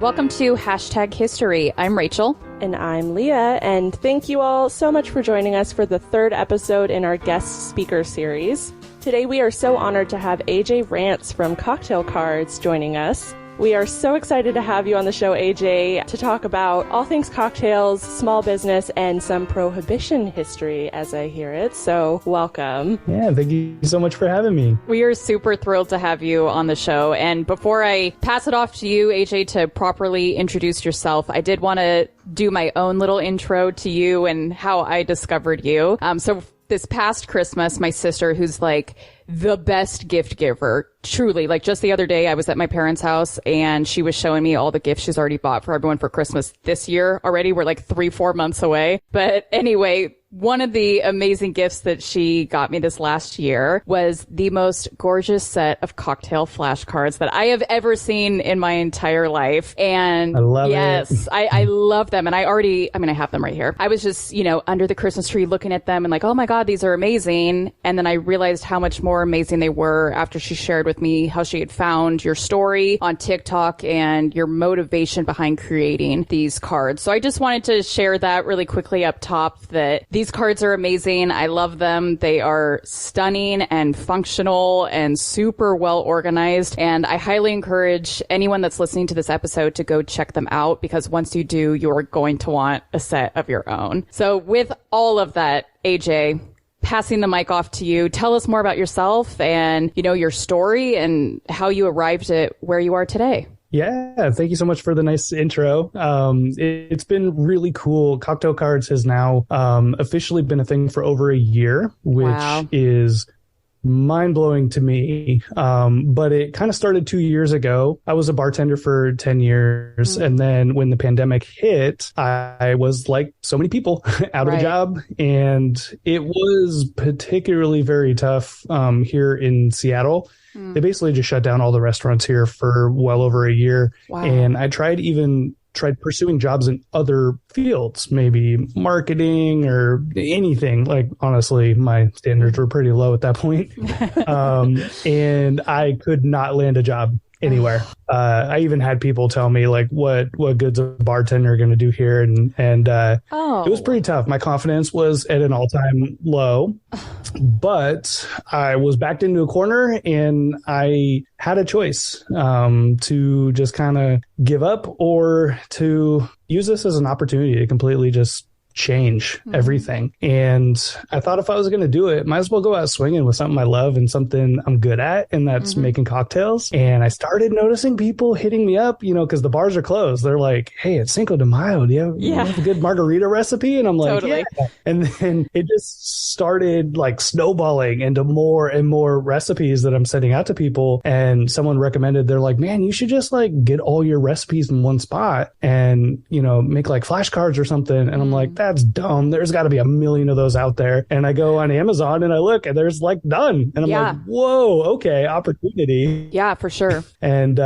Welcome to Hashtag History. I'm Rachel. And I'm Leah, and thank you all so much for joining us for the third episode in our guest speaker series. Today we are so honored to have AJ Rantz from Cocktail Cards joining us. We are so excited to have you on the show, AJ, to talk about all things cocktails, small business, and some prohibition history, as I hear it. So welcome. Yeah, thank you so much for having me. We are super thrilled to have you on the show. And before I pass it off to you, AJ, to properly introduce yourself, I did want to do my own little intro to you and how I discovered you. So this past Christmas, my sister, who's like the best gift giver, truly, like just the other day, I was at my parents' house and she was showing me all the gifts she's already bought for everyone for Christmas this year already. We're like 3-4 months away. But anyway, one of the amazing gifts that she got me this last year was the most gorgeous set of cocktail flashcards that I have ever seen in my entire life. And I love it. I love them. And I have them right here. I was just, under the Christmas tree looking at them and like, oh my God, these are amazing. And then I realized how much more amazing they were after she shared with me how she had found your story on TikTok and your motivation behind creating these cards. So I just wanted to share that really quickly up top, that these cards are amazing. I love them. They are stunning and functional and super well organized. And I highly encourage anyone that's listening to this episode to go check them out, because once you do, you're going to want a set of your own. So with all of that, AJ, passing the mic off to you. Tell us more about yourself and, your story and how you arrived at where you are today. Yeah, thank you so much for the nice intro. It's been really cool. Cocktail Cards has now officially been a thing for over a year, which is mind-blowing to me. But it kind of started 2 years ago. I was a bartender for 10 years. And then when the pandemic hit, I was like so many people out of a job. And it was particularly very tough here in Seattle. They basically just shut down all the restaurants here for well over a year. Wow. And I tried pursuing jobs in other fields, maybe marketing or anything. Like, honestly, my standards were pretty low at that point. And I could not land a job anywhere. I even had people tell me like what good's a bartender going to do here. And it was pretty tough. My confidence was at an all-time low, but I was backed into a corner and I had a choice to just kind of give up or to use this as an opportunity to completely just change everything. And I thought if I was going to do it, might as well go out swinging with something I love and something I'm good at, and that's making cocktails. And I started noticing people hitting me up, because the bars are closed. They're like, hey, it's Cinco de Mayo. Do you have a good margarita recipe? And I'm like, yeah. And then it just started like snowballing into more and more recipes that I'm sending out to people. And someone recommended, they're like, man, you should just like get all your recipes in one spot and, make like flashcards or something. And I'm like, that's dumb. There's got to be a million of those out there. And I go on Amazon and I look and there's like none. And I'm like, whoa, okay, opportunity. Yeah, for sure. And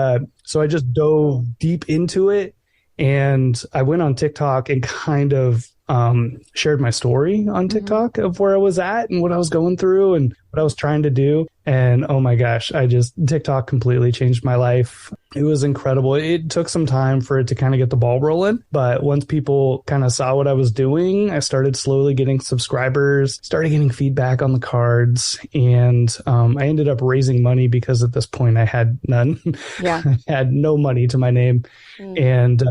so I just dove deep into it. And I went on TikTok and kind of shared my story on TikTok of where I was at and what I was going through and what I was trying to do. And oh my gosh, TikTok completely changed my life. It was incredible. It took some time for it to kind of get the ball rolling. But once people kind of saw what I was doing, I started slowly getting subscribers, started getting feedback on the cards. And I ended up raising money because at this point I had none. Yeah. I had no money to my name. And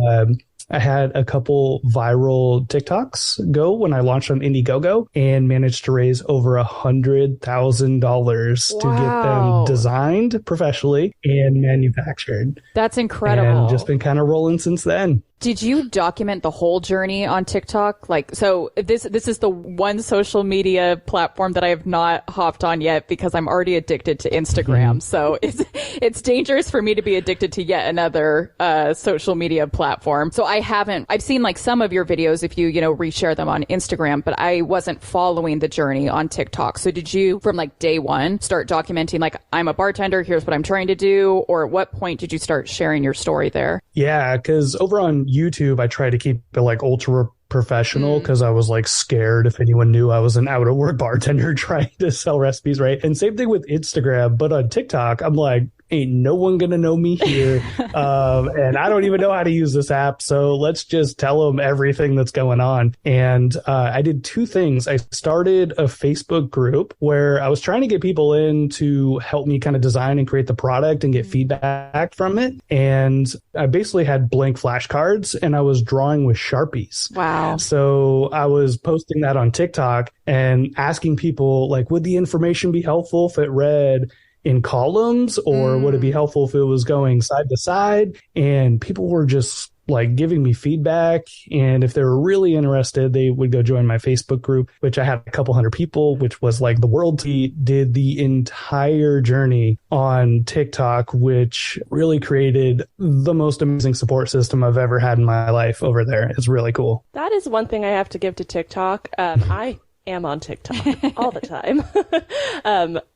I had a couple viral TikToks go when I launched on Indiegogo and managed to raise over $100,000 to get them designed professionally and manufactured. That's incredible. And just been kind of rolling since then. Did you document the whole journey on TikTok? So this is the one social media platform that I have not hopped on yet because I'm already addicted to Instagram. So it's dangerous for me to be addicted to yet another social media platform. So I've seen like some of your videos if you reshare them on Instagram, but I wasn't following the journey on TikTok. So did you from like day one start documenting like, I'm a bartender, here's what I'm trying to do? Or at what point did you start sharing your story there? Yeah, because over on YouTube, I try to keep it like ultra professional because I was like scared if anyone knew I was an out of work bartender trying to sell recipes, right? And same thing with Instagram, but on TikTok, I'm like, ain't no one going to know me here. And I don't even know how to use this app. So let's just tell them everything that's going on. And I did two things. I started a Facebook group where I was trying to get people in to help me kind of design and create the product and get feedback from it. And I basically had blank flashcards and I was drawing with Sharpies. Wow. So I was posting that on TikTok and asking people, like, would the information be helpful if it read in columns, or would it be helpful if it was going side to side? And people were just like giving me feedback. And if they were really interested, they would go join my Facebook group, which I had a couple hundred people, which was like the world. Did the entire journey on TikTok, which really created the most amazing support system I've ever had in my life over there. It's really cool. That is one thing I have to give to TikTok. I am on TikTok all the time.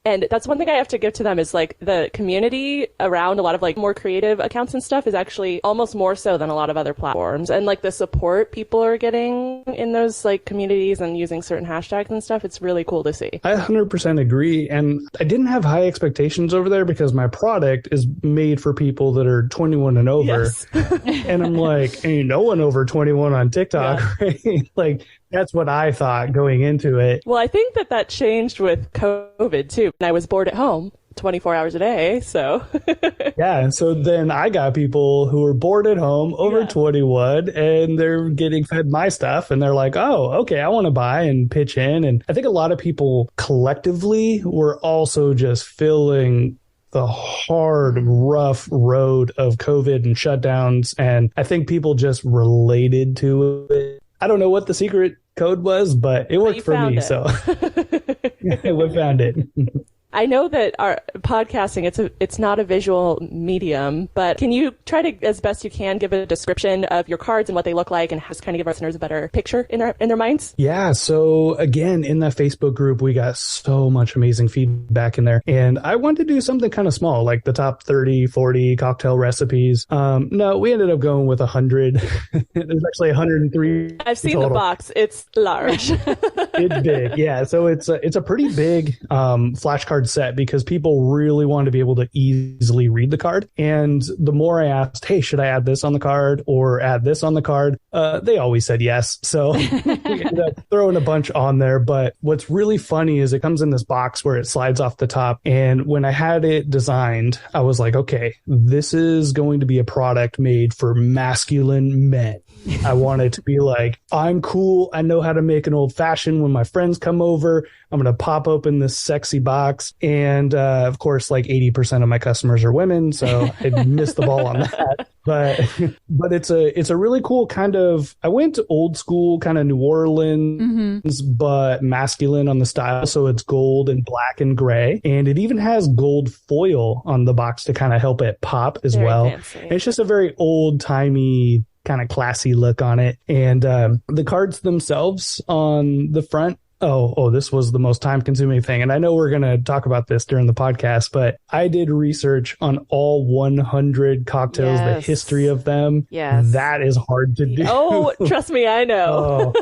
And that's one thing I have to give to them is like the community around a lot of like more creative accounts and stuff is actually almost more so than a lot of other platforms. And like the support people are getting in those like communities and using certain hashtags and stuff, it's really cool to see. I 100% agree. And I didn't have high expectations over there because my product is made for people that are 21 and over. Yes. And I'm like, ain't no one over 21 on TikTok, right? Like, that's what I thought going into it. Well, I think that changed with COVID too. And I was bored at home 24 hours a day. So yeah. And so then I got people who were bored at home over 21 and they're getting fed my stuff and they're like, oh, okay, I want to buy and pitch in. And I think a lot of people collectively were also just feeling the hard, rough road of COVID and shutdowns. And I think people just related to it. I don't know what the secret code was, but it worked for me. So we found it. I know that our podcasting, it's not a visual medium, but can you try to, as best you can, give a description of your cards and what they look like and just kind of give our listeners a better picture in their minds? Yeah. So again, in that Facebook group, we got so much amazing feedback in there. And I wanted to do something kind of small, like the top 30, 40 cocktail recipes. No, we ended up going with 100. There's actually 103. I've seen total. The box. It's large. It's big. Yeah. So it's a pretty big flashcard set because people really want to be able to easily read the card. And the more I asked, hey, should I add this on the card or add this on the card? They always said yes. So we ended up throwing a bunch on there. But what's really funny is it comes in this box where it slides off the top. And when I had it designed, I was like, okay, this is going to be a product made for masculine men. I want it to be like, I'm cool. I know how to make an old fashioned when my friends come over. I'm going to pop open this sexy box. And of course, like 80% of my customers are women. So I missed the ball on that. But it's a really cool kind of, I went to old school kind of New Orleans, but masculine on the style. So it's gold and black and gray. And it even has gold foil on the box to kind of help it pop as very well. Fancy. And it's just a very old timey kind of classy look on it. And the cards themselves on the front, this was the most time consuming thing. And I know we're going to talk about this during the podcast, but I did research on all 100 cocktails, the history of them. Yes. That is hard to do. Oh, trust me, I know.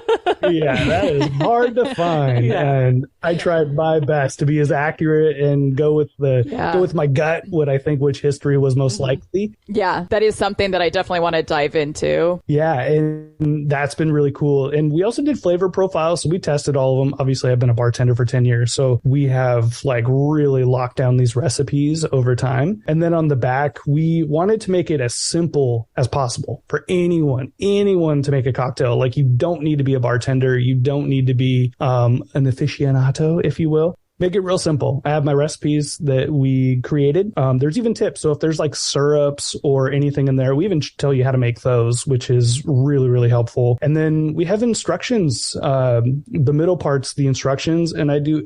Yeah, that is hard to find. Yeah. And I tried my best to be as accurate and go with my gut, what I think which history was most likely. Yeah, that is something that I definitely want to dive into. Yeah, and that's been really cool. And we also did flavor profiles, so we tested all of them. Obviously, I've been a bartender for 10 years, so we have like really locked down these recipes over time. And then on the back, we wanted to make it as simple as possible for anyone to make a cocktail. Like, you don't need to be a bartender. You don't need to be an aficionado, if you will. Make it real simple. I have my recipes that we created. There's even tips. So if there's like syrups or anything in there, we even tell you how to make those, which is really, really helpful. And then we have instructions, the middle part's the instructions, and I do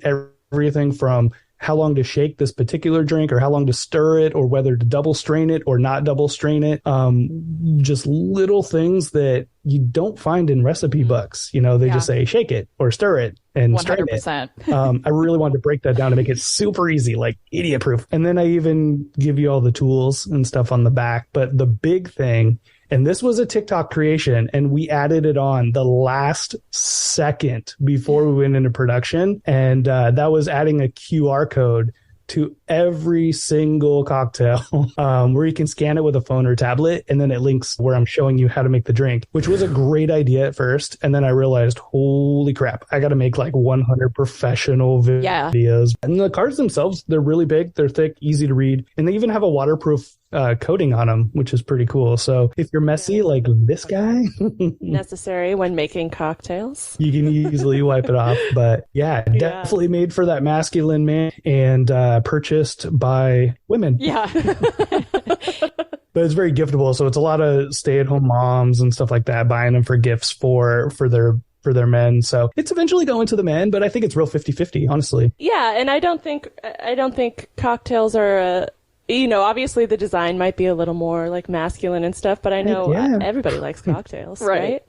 everything from how long to shake this particular drink or how long to stir it or whether to double strain it or not double strain it. Just little things that you don't find in recipe books. You know, they just say shake it or stir it and 100%. Strain it. I really wanted to break that down to make it super easy, like idiot proof. And then I even give you all the tools and stuff on the back. But the big thing, and this was a TikTok creation, and we added it on the last second before we went into production. And that was adding a QR code to every single cocktail where you can scan it with a phone or tablet, and then it links where I'm showing you how to make the drink, which was a great idea at first. And then I realized, holy crap, I got to make like 100 professional videos. And the cards themselves, they're really big, they're thick, easy to read, and they even have a waterproof coating on them, which is pretty cool. So if you're messy like this guy, necessary when making cocktails, you can easily wipe it off. But yeah, definitely made for that masculine man and purchased by women. Yeah. But it's very giftable. So it's a lot of stay-at-home moms and stuff like that buying them for gifts for their men. So it's eventually going to the men, but I think it's real 50-50, honestly. Yeah, and I don't think cocktails are obviously the design might be a little more like masculine and stuff, but I know everybody likes cocktails, right?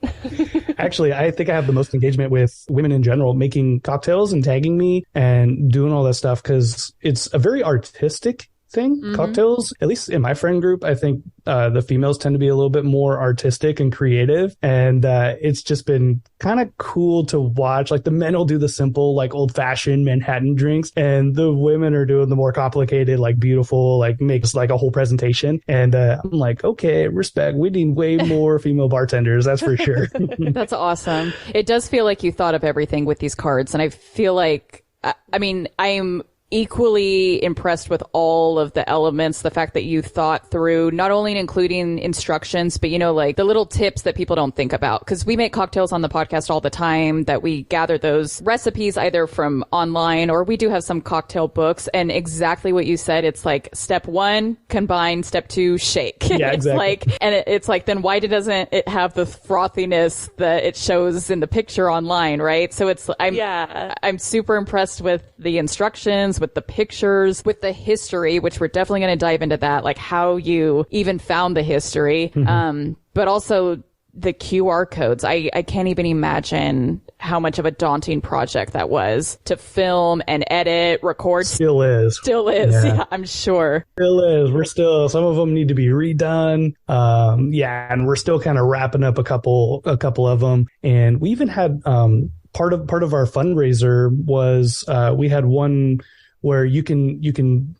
Actually, I think I have the most engagement with women in general making cocktails and tagging me and doing all that stuff because it's a very artistic thing. Mm-hmm. Cocktails, at least in my friend group, I think the females tend to be a little bit more artistic and creative, and it's just been kind of cool to watch. Like the men will do the simple, like old-fashioned Manhattan drinks, and the women are doing the more complicated, like beautiful, like makes like a whole presentation. And I'm like, okay, respect. We need way more female bartenders, that's for sure. That's awesome. It does feel like you thought of everything with these cards, and I feel like, I'm equally impressed with all of the elements, the fact that you thought through not only including instructions, but like the little tips that people don't think about, because we make cocktails on the podcast all the time that we gather those recipes either from online or we do have some cocktail books, and exactly what you said, it's like step 1 combine, step 2 shake. Yeah, exactly. It's like then why doesn't it have the frothiness that it shows in the picture online, right? So I'm super impressed with the instructions, with the pictures, with the history, which we're definitely going to dive into that, like how you even found the history, but also the QR codes. I can't even imagine how much of a daunting project that was to film and edit, record. Still is. Yeah, I'm sure. Still is. Some of them need to be redone. And we're still kind of wrapping up a couple of them. And we even had, part of our fundraiser was, we had one where you can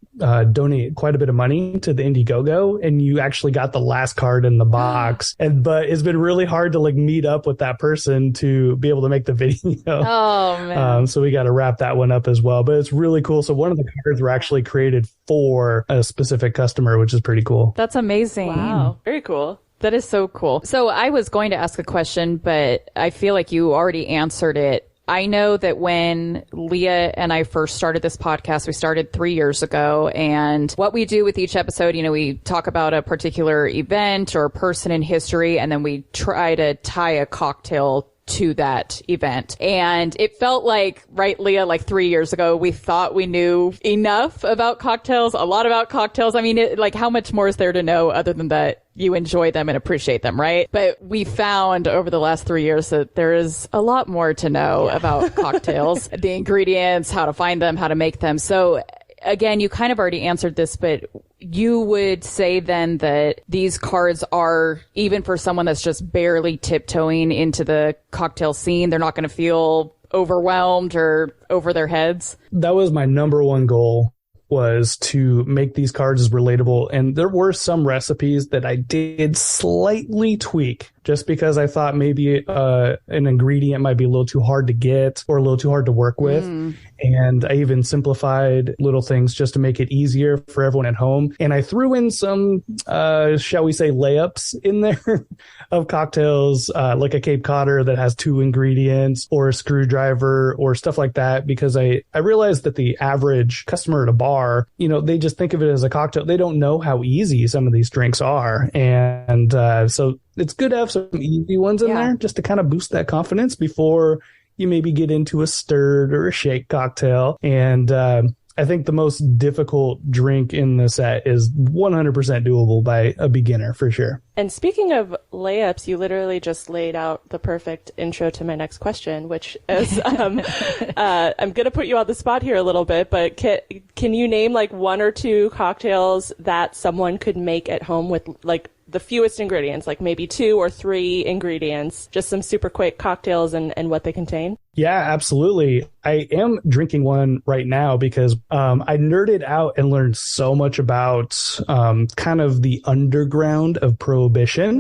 donate quite a bit of money to the Indiegogo, and you actually got the last card in the box. But it's been really hard to like meet up with that person to be able to make the video. Oh man! So we got to wrap that one up as well. But it's really cool. So one of the cards were actually created for a specific customer, which is pretty cool. That's amazing. Wow, very cool. That is so cool. So I was going to ask a question, but I feel like you already answered it. I know that when Leah and I first started this podcast, we started 3 years ago, and what we do with each episode, we talk about a particular event or person in history, and then we try to tie a cocktail to that event. And it felt like, right, Leah, like 3 years ago, we thought we knew enough about cocktails, a lot about cocktails. I mean, how much more is there to know other than that you enjoy them and appreciate them, right? But we found over the last 3 years that there is a lot more to know about cocktails, the ingredients, how to find them, how to make them. So again, you kind of already answered this, but you would say then that these cards are, even for someone that's just barely tiptoeing into the cocktail scene, they're not going to feel overwhelmed or over their heads? That was my number one goal, was to make these cards as relatable. And there were some recipes that I did slightly tweak just because I thought maybe an ingredient might be a little too hard to get or a little too hard to work with. And I even simplified little things just to make it easier for everyone at home. And I threw in some, shall we say, layups in there of cocktails, like a Cape Codder that has 2 ingredients, or a screwdriver or stuff like that, because I realized that the average customer at a bar, they just think of it as a cocktail. They don't know how easy some of these drinks are. And so it's good to have some easy ones in there just to kind of boost that confidence before you maybe get into a stirred or a shake cocktail. And I think the most difficult drink in the set is 100% doable by a beginner for sure. And speaking of layups, you literally just laid out the perfect intro to my next question, which is, I'm going to put you on the spot here a little bit, but can you name like 1 or 2 cocktails that someone could make at home with like the fewest ingredients, like maybe 2 or 3 ingredients, just some super quick cocktails and what they contain? Yeah, absolutely. I am drinking one right now because I nerded out and learned so much about kind of the underground of Prohibition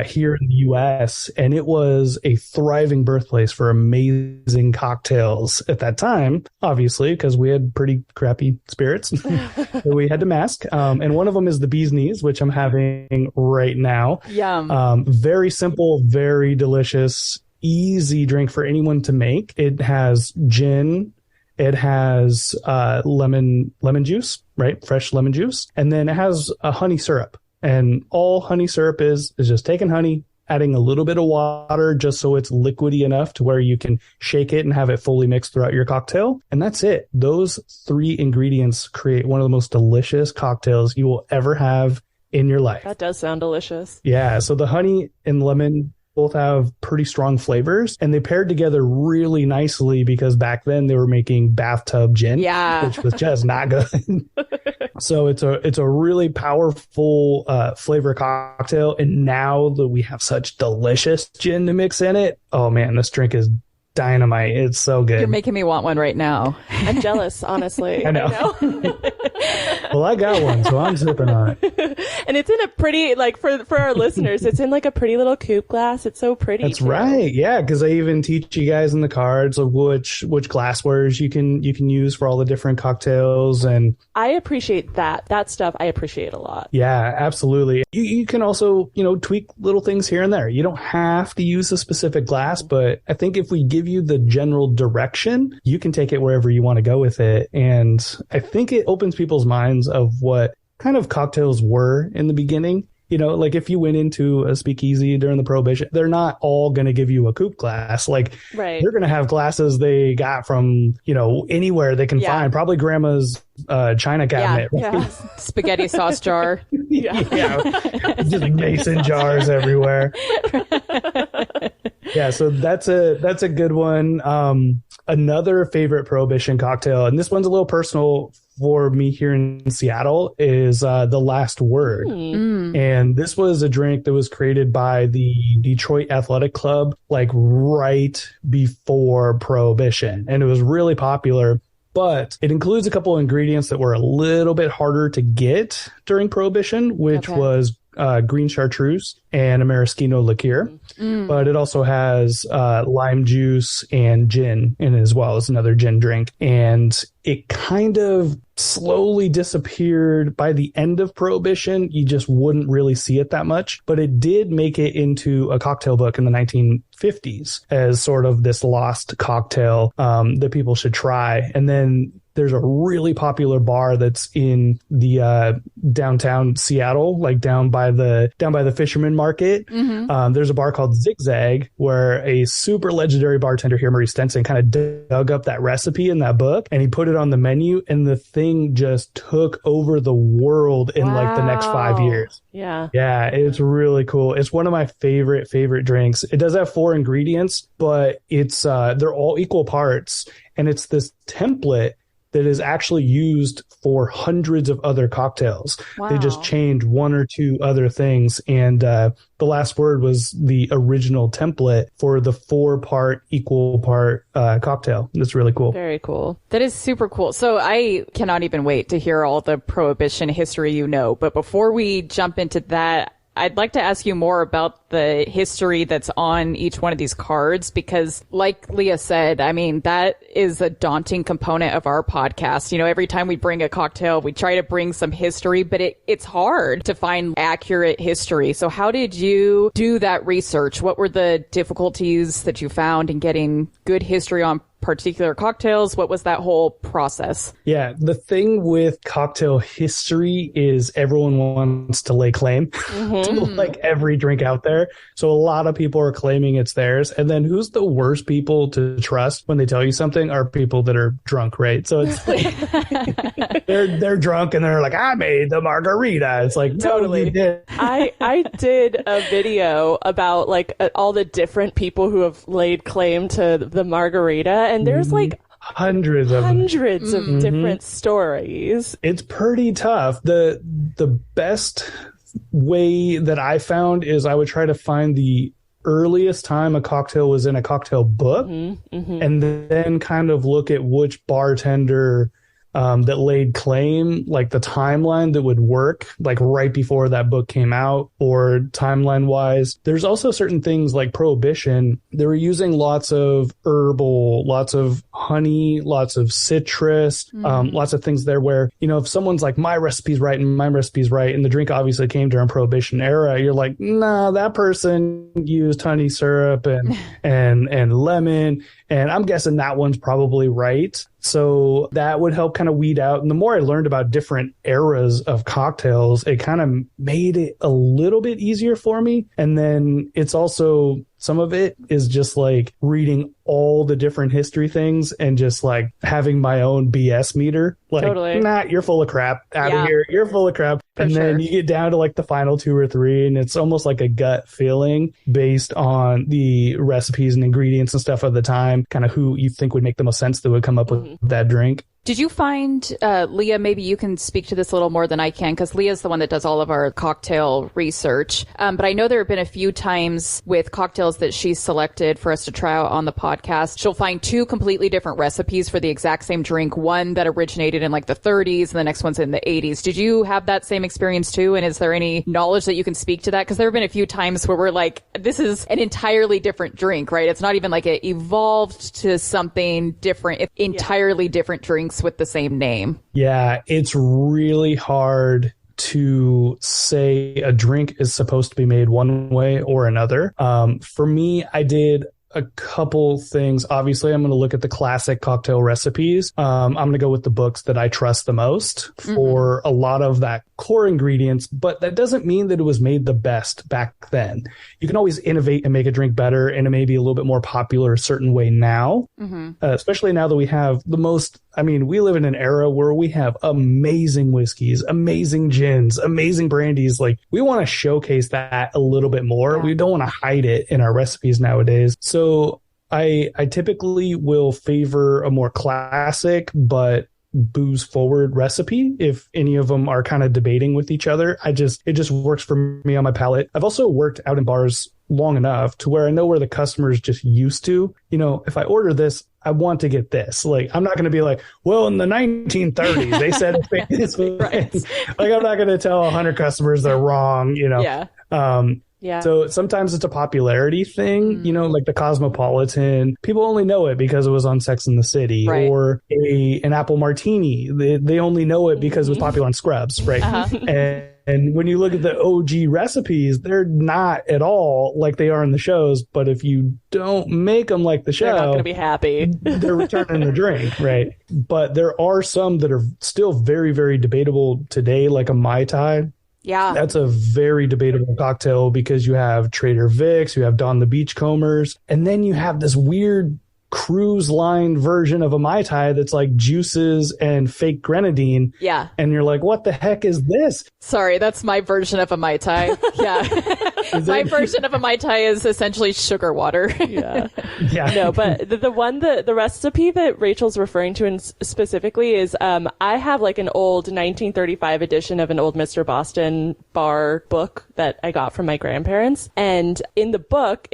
here in the U.S. And it was a thriving birthplace for amazing cocktails at that time, obviously, because we had pretty crappy spirits that we had to mask. And one of them is the Bee's Knees, which I'm having right now. Yum. Very simple, very delicious. Easy drink for anyone to make. It has gin, it has lemon juice, right? Fresh lemon juice. And then it has a honey syrup. And all honey syrup is just taking honey, adding a little bit of water just so it's liquidy enough to where you can shake it and have it fully mixed throughout your cocktail. And that's it. Those 3 ingredients create one of the most delicious cocktails you will ever have in your life. That does sound delicious. Yeah. So the honey and lemon both have pretty strong flavors, and they paired together really nicely because back then they were making bathtub gin, which was just not good. So it's a really powerful flavor cocktail, and now that we have such delicious gin to mix in it, oh man, this drink is dynamite. It's so good. You're making me want one right now. I'm jealous, honestly. I know. Well, I got one, so I'm sipping on it. And it's in a pretty, like, for our listeners, it's in like a pretty little coupe glass. It's so pretty. That's right. Yeah, because I even teach you guys in the cards of which glasswares you can use for all the different cocktails. And I appreciate that stuff. I appreciate a lot. Yeah, absolutely. You can also, tweak little things here and there. You don't have to use a specific glass, but I think if we give you the general direction, you can take it wherever you want to go with it. And I think it opens people's minds of what kind of cocktails were in the beginning. Like if you went into a speakeasy during the Prohibition, they're not all going to give you a coupe glass. Like they're going to have glasses they got from, anywhere they can find, probably grandma's china cabinet. Yeah. Spaghetti sauce jar. Just mason jars everywhere. Yeah, so that's a good one. Another favorite Prohibition cocktail, and this one's a little personal for me here in Seattle, is The Last Word. And this was a drink that was created by the Detroit Athletic Club, like right before Prohibition. And it was really popular, but it includes a couple of ingredients that were a little bit harder to get during Prohibition, which was green chartreuse and a maraschino liqueur. But it also has lime juice and gin in it as well. It's another gin drink. And it kind of slowly disappeared by the end of Prohibition. You just wouldn't really see it that much. But it did make it into a cocktail book in the 1950s as sort of this lost cocktail that people should try. And then there's a really popular bar that's in the downtown Seattle, like down by the Fisherman Market. There's a bar called Zigzag where a super legendary bartender here, Maurice Stenson, kind of dug up that recipe in that book and he put it on the menu, and the thing just took over the world in like the next 5 years. Yeah, it's really cool. It's one of my favorite drinks. It does have 4 ingredients, but it's they're all equal parts, and it's this template that is actually used for hundreds of other cocktails. They just change 1 or 2 other things. And The Last Word was the original template for the 4-part, equal part cocktail. That's really cool. Very cool. That is super cool. So I cannot even wait to hear all the Prohibition history But before we jump into that, I'd like to ask you more about the history that's on each one of these cards, because like Leah said, I mean, that is a daunting component of our podcast. Every time we bring a cocktail, we try to bring some history, but it's hard to find accurate history. So how did you do that research? What were the difficulties that you found in getting good history on particular cocktails? What was that whole process? Yeah, the thing with cocktail history is everyone wants to lay claim to like every drink out there. So a lot of people are claiming it's theirs. And then who's the worst people to trust when they tell you something are people that are drunk, right? So it's like, they're drunk and they're like, I made the margarita. It's like, totally. No, you did. I did a video about like all the different people who have laid claim to the margarita. And there's like hundreds of different stories. It's pretty tough. The best way that I found is I would try to find the earliest time a cocktail was in a cocktail book, and then kind of look at which bartender that laid claim, like the timeline that would work, like right before that book came out, or timeline wise. There's also certain things like Prohibition. They were using lots of herbal, lots of honey, lots of citrus, lots of things there where, you know, if someone's like, my recipe's right and my recipe's right, and the drink obviously came during Prohibition era, you're like, nah, that person used honey syrup and lemon, and I'm guessing that one's probably right. So that would help kind of weed out. And the more I learned about different eras of cocktails, it kind of made it a little bit easier for me. And then it's also, some of it is just like reading all the different history things and just like having my own BS meter. Like, totally. Nah, you're full of crap. Out of here. You're full of crap. And then you get down to like the final 2 or 3, and it's almost like a gut feeling based on the recipes and ingredients and stuff of the time, kind of who you think would make the most sense that would come up with that drink. Did you find, Leah, maybe you can speak to this a little more than I can, because Leah's the one that does all of our cocktail research. But I know there have been a few times with cocktails that she's selected for us to try out on the podcast. She'll find 2 completely different recipes for the exact same drink, one that originated in like the 30s and the next one's in the 80s. Did you have that same experience too? And is there any knowledge that you can speak to that? Because there have been a few times where we're like, this is an entirely different drink, right? It's not even like it evolved to something different, it's entirely different drinks with the same name. Yeah, it's really hard to say a drink is supposed to be made one way or another. For me, I did a couple things. Obviously, I'm going to look at the classic cocktail recipes. I'm going to go with the books that I trust the most for a lot of that core ingredients, but that doesn't mean that it was made the best back then. You can always innovate and make a drink better, and it may be a little bit more popular a certain way now, especially now that we have the most, I mean, we live in an era where we have amazing whiskeys, amazing gins, amazing brandies. Like, we want to showcase that a little bit more. We don't want to hide it in our recipes nowadays. So I typically will favor a more classic, but booze forward recipe if any of them are kind of debating with each other. It just works for me on my palate. I've also worked out in bars long enough to where I know where the customer is just used to, you know, if I order this, I want to get this. Like, I'm not going to be like, well, in the 1930s, they said this way. Like, I'm not going to tell 100 customers they're wrong, you know? So sometimes it's a popularity thing, you know, like the Cosmopolitan. People only know it because it was on Sex and the City, or an apple martini. They only know it because it was popular on Scrubs, right? And when you look at the OG recipes, they're not at all like they are in the shows. But if you don't make them like the show, they're not going to be happy. They're returning the drink, right? But there are some that are still very, very debatable today, like a Mai Tai. Yeah. That's a very debatable cocktail because you have Trader Vic's, you have Don the Beachcombers, and then you have this weird cruise line version of a Mai Tai that's like juices and fake grenadine. Yeah. And you're like, what the heck is this? Sorry, that's my version of a Mai Tai. Yeah. My version of a Mai Tai is essentially sugar water. Yeah. No, but the recipe that Rachel's referring to specifically is, I have like an old 1935 edition of an old Mr. Boston bar book that I got from my grandparents. And in the book,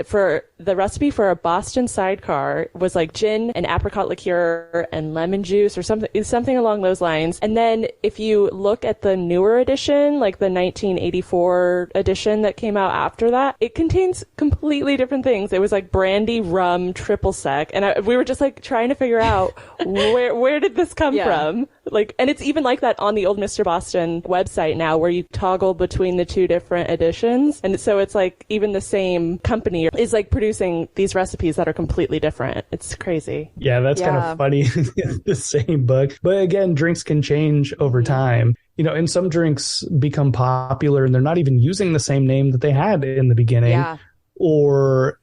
for the recipe for a Boston sidecar was like gin and apricot liqueur and lemon juice or something along those lines. And then if you look at the newer edition, like the 1984 edition that came out after that, it contains completely different things. It was like brandy, rum, triple sec. And we were just like trying to figure out where did this come from? Like, and it's even like that on the old Mr. Boston website now, where you toggle between the 2 different editions. And so it's like even the same company is like producing these recipes that are completely different. It's crazy. Yeah, that's kind of funny. The same book. But again, drinks can change over time. You know, and some drinks become popular and they're not even using the same name that they had in the beginning. Yeah. Or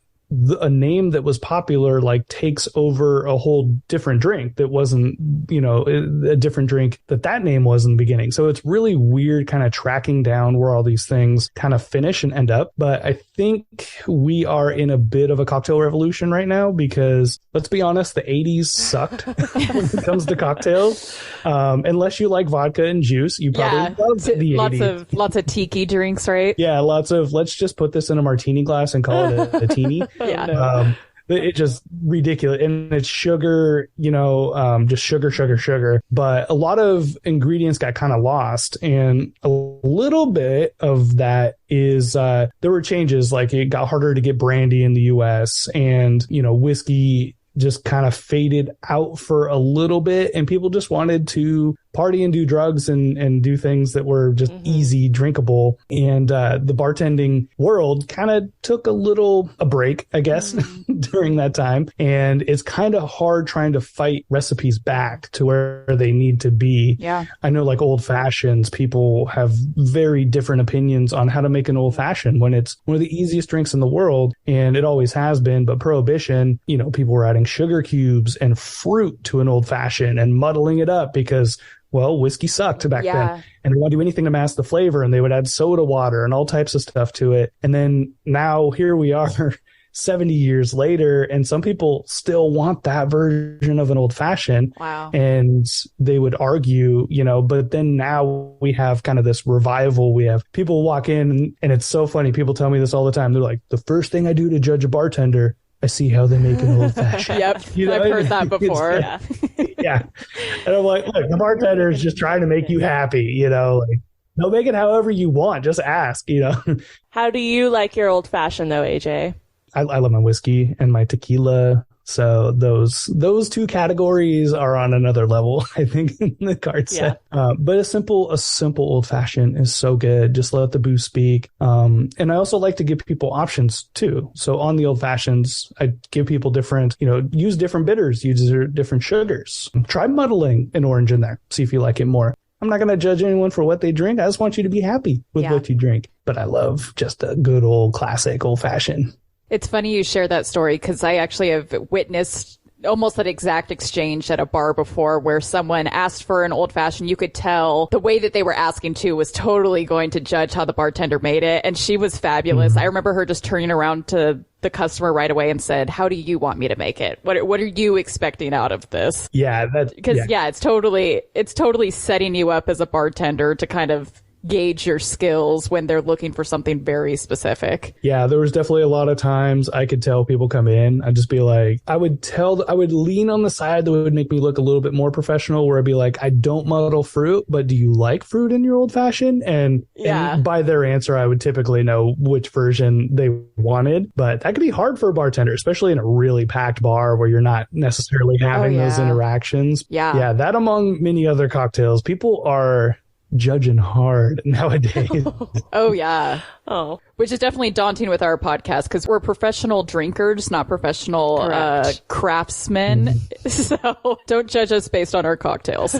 a name that was popular like takes over a whole different drink that wasn't, a different drink that name was in the beginning. So it's really weird kind of tracking down where all these things kind of finish and end up. But I think we are in a bit of a cocktail revolution right now because, let's be honest, the 80s sucked when it comes to cocktails. Unless you like vodka and juice, you probably love the 80s. Lots of tiki drinks, right? Yeah, lots of, let's just put this in a martini glass and call it a teeny. Yeah. It's just ridiculous. And it's sugar, just sugar. But a lot of ingredients got kind of lost. And a little bit of that is there were changes, like it got harder to get brandy in the US and, whiskey just kind of faded out for a little bit. And people just wanted to party and do drugs and do things that were just easy drinkable. And the bartending world kind of took a break, I guess, during that time. And it's kind of hard trying to fight recipes back to where they need to be. Yeah. I know like old fashions, people have very different opinions on how to make an old fashioned when it's one of the easiest drinks in the world. And it always has been. But Prohibition, people were adding sugar cubes and fruit to an old fashioned and muddling it up because, well, whiskey sucked back then. And they want to do anything to mask the flavor, and they would add soda water and all types of stuff to it. And then now here we are 70 years later, and some people still want that version of an old fashioned. Wow. And they would argue, but then now we have kind of this revival. We have people walk in, and it's so funny. People tell me this all the time. They're like, the first thing I do to judge a bartender, I see how they make an old fashioned. Yep. I've heard that before. Yeah. And I'm like, look, the bartender is just trying to make you happy, like, they'll make it however you want. Just ask, How do you like your old fashioned though, AJ? I love my whiskey and my tequila. So those two categories are on another level, I think, in the card set. But a simple old fashioned is so good. Just let the booze speak. And I also like to give people options too. So on the old fashions, I give people different, use different bitters, use different sugars. Try muddling an orange in there. See if you like it more. I'm not going to judge anyone for what they drink. I just want you to be happy with what you drink. But I love just a good old classic old fashioned. It's funny you share that story because I actually have witnessed almost that exact exchange at a bar before where someone asked for an old fashioned. You could tell the way that they were asking to was totally going to judge how the bartender made it. And she was fabulous. I remember her just turning around to the customer right away and said, how do you want me to make it? What are you expecting out of this? Yeah. It's totally setting you up as a bartender to kind of gauge your skills when they're looking for something very specific. Yeah, there was definitely a lot of times I could tell people come in. I'd just be like, I would lean on the side that would make me look a little bit more professional, where I'd be like, I don't muddle fruit, but do you like fruit in your old fashioned? And by their answer, I would typically know which version they wanted. But that could be hard for a bartender, especially in a really packed bar where you're not necessarily having those interactions. Yeah, that among many other cocktails, people are judging hard nowadays. Which is definitely daunting with our podcast because we're professional drinkers, not professional craftsmen. So don't judge us based on our cocktails.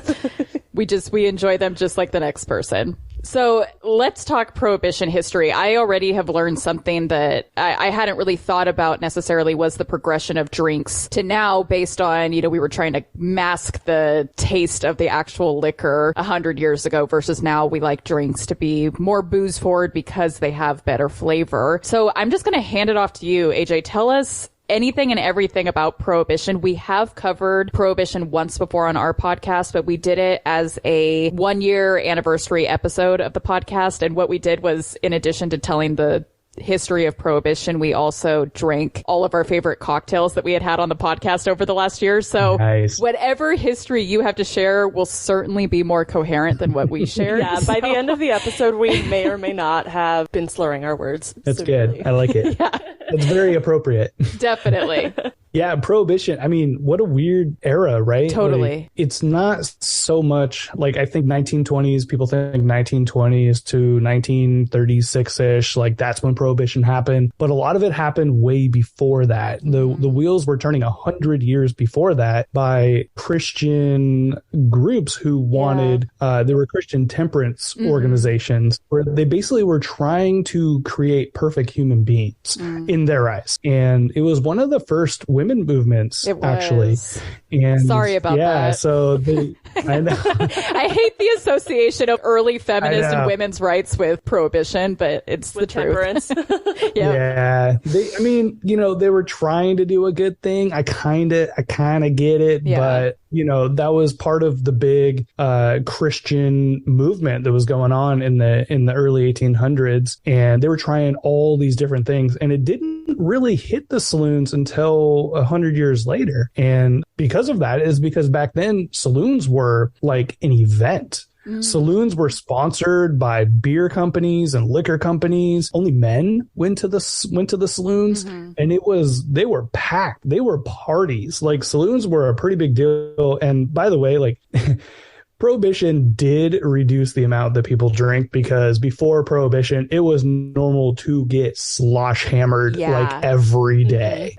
We enjoy them just like the next person. So let's talk Prohibition history. I already have learned something that I hadn't really thought about necessarily, was the progression of drinks to now based on, we were trying to mask the taste of the actual liquor 100 years ago versus now we like drinks to be more booze forward because they have better flavor. So I'm just going to hand it off to you, AJ. Tell us anything and everything about Prohibition. We have covered Prohibition once before on our podcast, but we did it as a 1-year anniversary episode of the podcast. And what we did was, in addition to telling the history of Prohibition, we also drank all of our favorite cocktails that we had on the podcast over the last year. So whatever history you have to share will certainly be more coherent than what we shared. By the end of the episode, we may or may not have been slurring our words. That's severely. Good. I like it. It's very appropriate. Definitely. Yeah, Prohibition. I mean, what a weird era, right? Totally. Like, it's not so much like I think 1920s, people think 1920s to 1936-ish, like that's when Prohibition happened. But a lot of it happened way before that. The wheels were turning 100 years before that by Christian groups who wanted, there were Christian temperance organizations where they basically were trying to create perfect human beings in their eyes. And it was one of the first women movements, actually. And sorry about that. Yeah, so I know. I hate the association of early feminist and women's rights with prohibition, but it's with the temperance. Truth. Yeah. I mean, you know, they were trying to do a good thing. I kind of get it, but you know, that was part of the big Christian movement that was going on in the early 1800s, and they were trying all these different things, and it didn't really hit the saloons until 100 years later. And because of that is because back then saloons were like an event. Saloons were sponsored by beer companies and liquor companies. Only men went to the saloons, and they were packed. They were parties. Like, saloons were a pretty big deal. And by the way, like Prohibition did reduce the amount that people drink, because before Prohibition, it was normal to get slosh hammered like every day.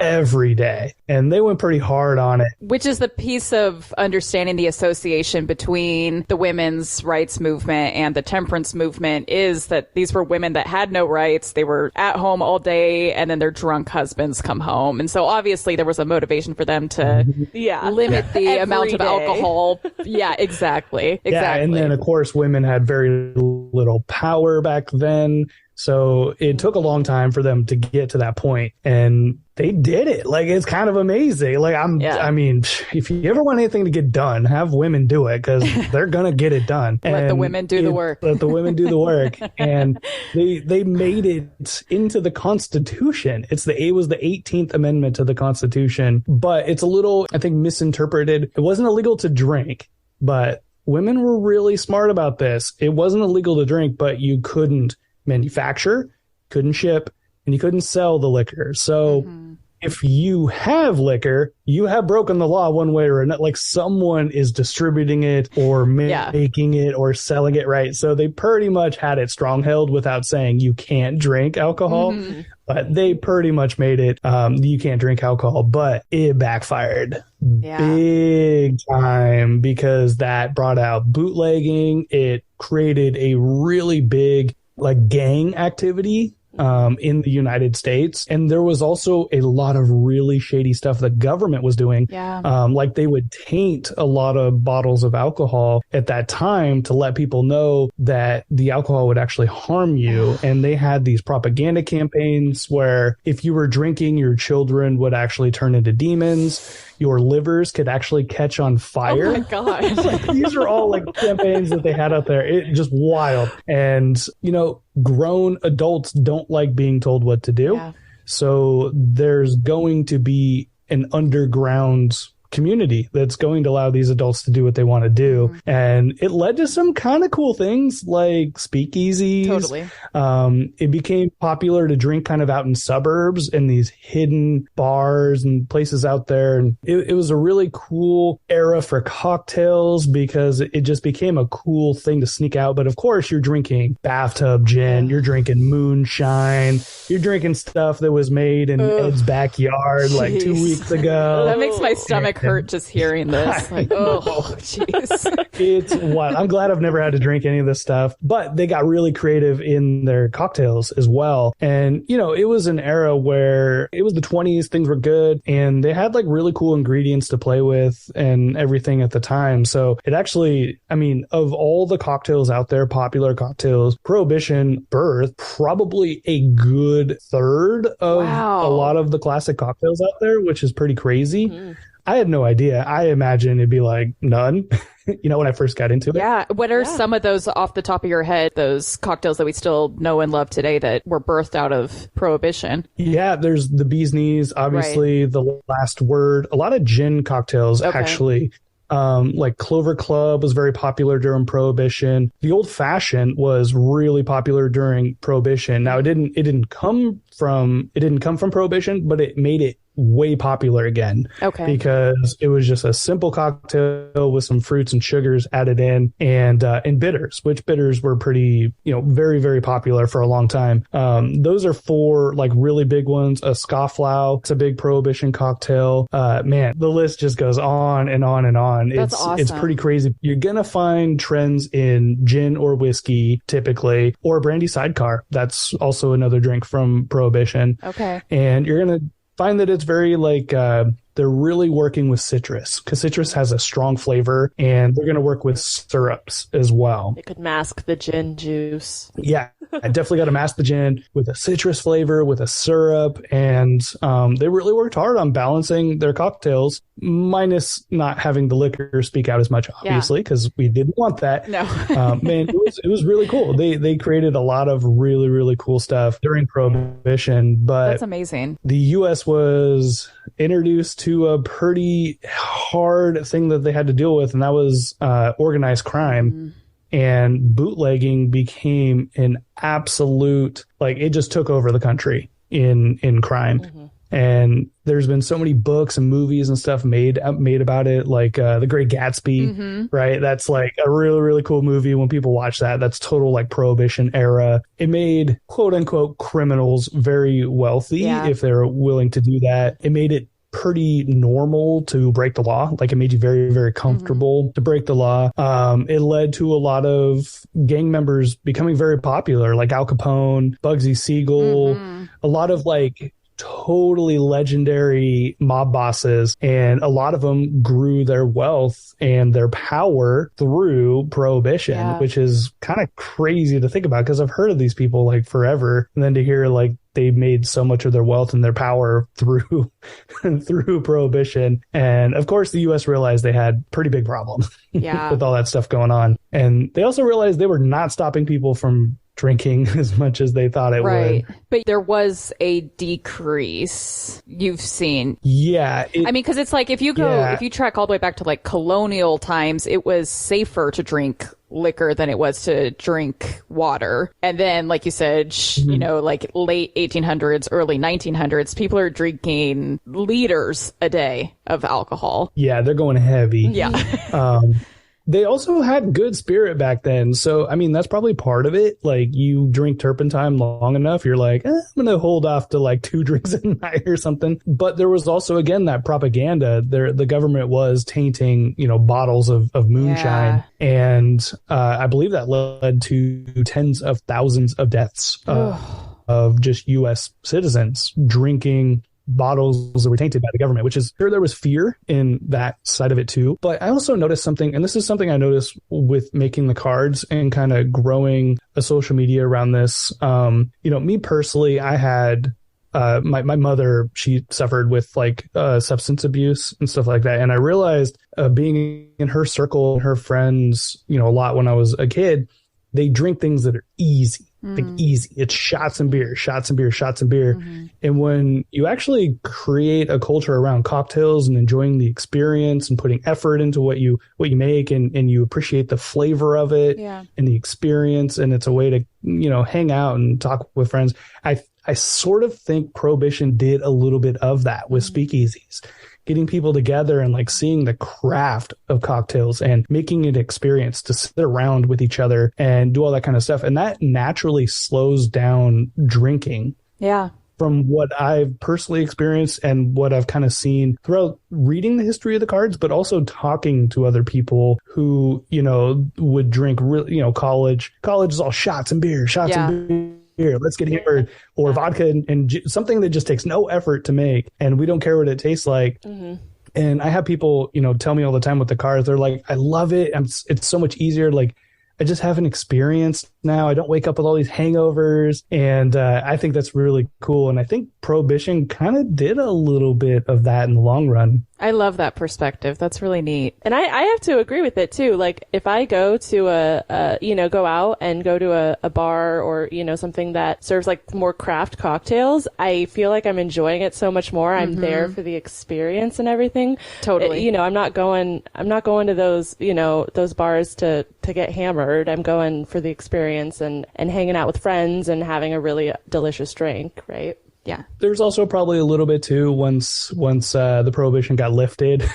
And they went pretty hard on it. Which is the piece of understanding the association between the women's rights movement and the temperance movement, is that these were women that had no rights. They were at home all day, and then their drunk husbands come home. And so obviously there was a motivation for them to limit the amount of alcohol. Yeah, exactly. Yeah, and then of course women had very little power back then, so it took a long time for them to get to that point, and they did it. Like, it's kind of amazing. Like, I mean, if you ever want anything to get done, have women do it, because they're gonna get it done. Let the women do the work. Let the women do the work, and they made it into the Constitution. It was the 18th Amendment to the Constitution, but it's a little, I think, misinterpreted. It wasn't illegal to drink, but women were really smart about this. It wasn't illegal to drink, but you couldn't manufacture, couldn't ship, and you couldn't sell the liquor. So if you have liquor, you have broken the law one way or another. Like, someone is distributing it or making it or selling it, right? So they pretty much had it strong-held without saying you can't drink alcohol. But they pretty much made it, you can't drink alcohol, but it backfired big time, because that brought out bootlegging. It created a really big, like, gang activity in the United States. And there was also a lot of really shady stuff the government was doing. Like, they would taint a lot of bottles of alcohol at that time to let people know that the alcohol would actually harm you. And they had these propaganda campaigns where if you were drinking, your children would actually turn into demons. Your livers could actually catch on fire. Oh my God. Like, these are all like campaigns that they had out there. It just wild. And, you know, grown adults don't like being told what to do. So there's going to be an underground community that's going to allow these adults to do what they want to do. And it led to some kind of cool things like speakeasies. It became popular to drink kind of out in suburbs and these hidden bars and places out there. And it was a really cool era for cocktails, because it just became a cool thing to sneak out. But of course, you're drinking bathtub gin, you're drinking moonshine, you're drinking stuff that was made in Ed's backyard like 2 weeks ago. That makes my stomach hurt just hearing this. Like, oh, jeez. It's wild. I'm glad I've never had to drink any of this stuff, but they got really creative in their cocktails as well. And, you know, it was an era where it was the 20s, things were good, and they had like really cool ingredients to play with and everything at the time. So it actually, I mean, of all the cocktails out there, popular cocktails, Prohibition birthed probably a good third of a lot of the classic cocktails out there, which is pretty crazy. I had no idea. I imagine it'd be like none, you know, when I first got into it. Yeah. What are some of those off the top of your head, those cocktails that we still know and love today that were birthed out of Prohibition? Yeah, there's the Bee's Knees, obviously, the Last Word. A lot of gin cocktails, actually. Like Clover Club was very popular during Prohibition. The Old Fashioned was really popular during Prohibition. Now, it didn't come from Prohibition, but it made it way popular again. Okay. Because it was just a simple cocktail with some fruits and sugars added in, and bitters, which bitters were pretty, very, very popular for a long time. Those are four like really big ones. A scofflaw, it's a big prohibition cocktail. Man, the list just goes on and on and on. That's awesome. It's pretty crazy. You're going to find trends in gin or whiskey typically, or brandy sidecar. That's also another drink from prohibition. Okay. And you're going to find that it's very like, they're really working with citrus, because citrus has a strong flavor, and they're going to work with syrups as well. It could mask the gin juice. Yeah, I definitely got to mask the gin with a citrus flavor, with a syrup, and they really worked hard on balancing their cocktails, minus not having the liquor speak out as much, obviously, because we didn't want that. No. Man, it was really cool. They created a lot of really, really cool stuff during Prohibition, but that's amazing. The U.S. was introduced to a pretty hard thing that they had to deal with, and that was organized crime. Mm-hmm. And bootlegging became an absolute, like, it just took over the country in crime. Mm-hmm. And there's been so many books and movies and stuff made about it, like The Great Gatsby, mm-hmm. right? That's like a really, really cool movie. When people watch that, that's total like Prohibition era. It made quote unquote criminals very wealthy if they're willing to do that. It made it pretty normal to break the law. Like, it made you very, very comfortable to break the law. It led to a lot of gang members becoming very popular, like Al Capone, Bugsy Siegel, a lot of like totally legendary mob bosses, and a lot of them grew their wealth and their power through Prohibition, which is kind of crazy to think about, because I've heard of these people like forever, and then to hear like they made so much of their wealth and their power through Prohibition. And of course the US realized they had pretty big problems with all that stuff going on, and they also realized they were not stopping people from drinking as much as they thought it would. But there was a decrease you've seen. Yeah. I mean, because it's like, if you track all the way back to like colonial times, it was safer to drink liquor than it was to drink water. And then, like you said, like late 1800s, early 1900s, people are drinking liters a day of alcohol. Yeah, they're going heavy. Yeah. They also had good spirit back then. So, I mean, that's probably part of it. Like, you drink turpentine long enough, you're like, I'm going to hold off to like 2 drinks a night or something. But there was also, again, that propaganda. The government was tainting, bottles of moonshine. Yeah. And I believe that led to tens of thousands of deaths of just U.S. citizens drinking bottles that were tainted by the government, which is sure there was fear in that side of it too. But I also noticed something, and this is something I noticed with making the cards and kind of growing a social media around this. Me personally, I had my mother, she suffered with like substance abuse and stuff like that. And I realized being in her circle and her friends, a lot when I was a kid, they drink things that are easy. Like easy. It's shots and beer, shots and beer, shots and beer. Mm-hmm. And when you actually create a culture around cocktails and enjoying the experience and putting effort into what you make, and you appreciate the flavor of it and the experience, and it's a way to, hang out and talk with friends. I sort of think Prohibition did a little bit of that with speakeasies. Getting people together and like seeing the craft of cocktails and making it an experience to sit around with each other and do all that kind of stuff. And that naturally slows down drinking. Yeah. From what I've personally experienced and what I've kind of seen throughout reading the history of the cards, but also talking to other people who, would drink really, college is all shots and beer, and beer. Here, let's get hammered, or vodka and something that just takes no effort to make, and we don't care what it tastes like. Mm-hmm. And I have people, tell me all the time with the cards, they're like, I love it. It's so much easier. Like, I just have an experience now. I don't wake up with all these hangovers. And I think that's really cool. And I think Prohibition kind of did a little bit of that in the long run. I love that perspective. That's really neat. And I have to agree with it too. Like, if I go to go out and go to a bar or, something that serves like more craft cocktails, I feel like I'm enjoying it so much more. I'm there for the experience and everything. Totally. I'm not going to those, those bars to get hammered. I'm going for the experience and hanging out with friends and having a really delicious drink. Right. Yeah. There's also probably a little bit too once the prohibition got lifted.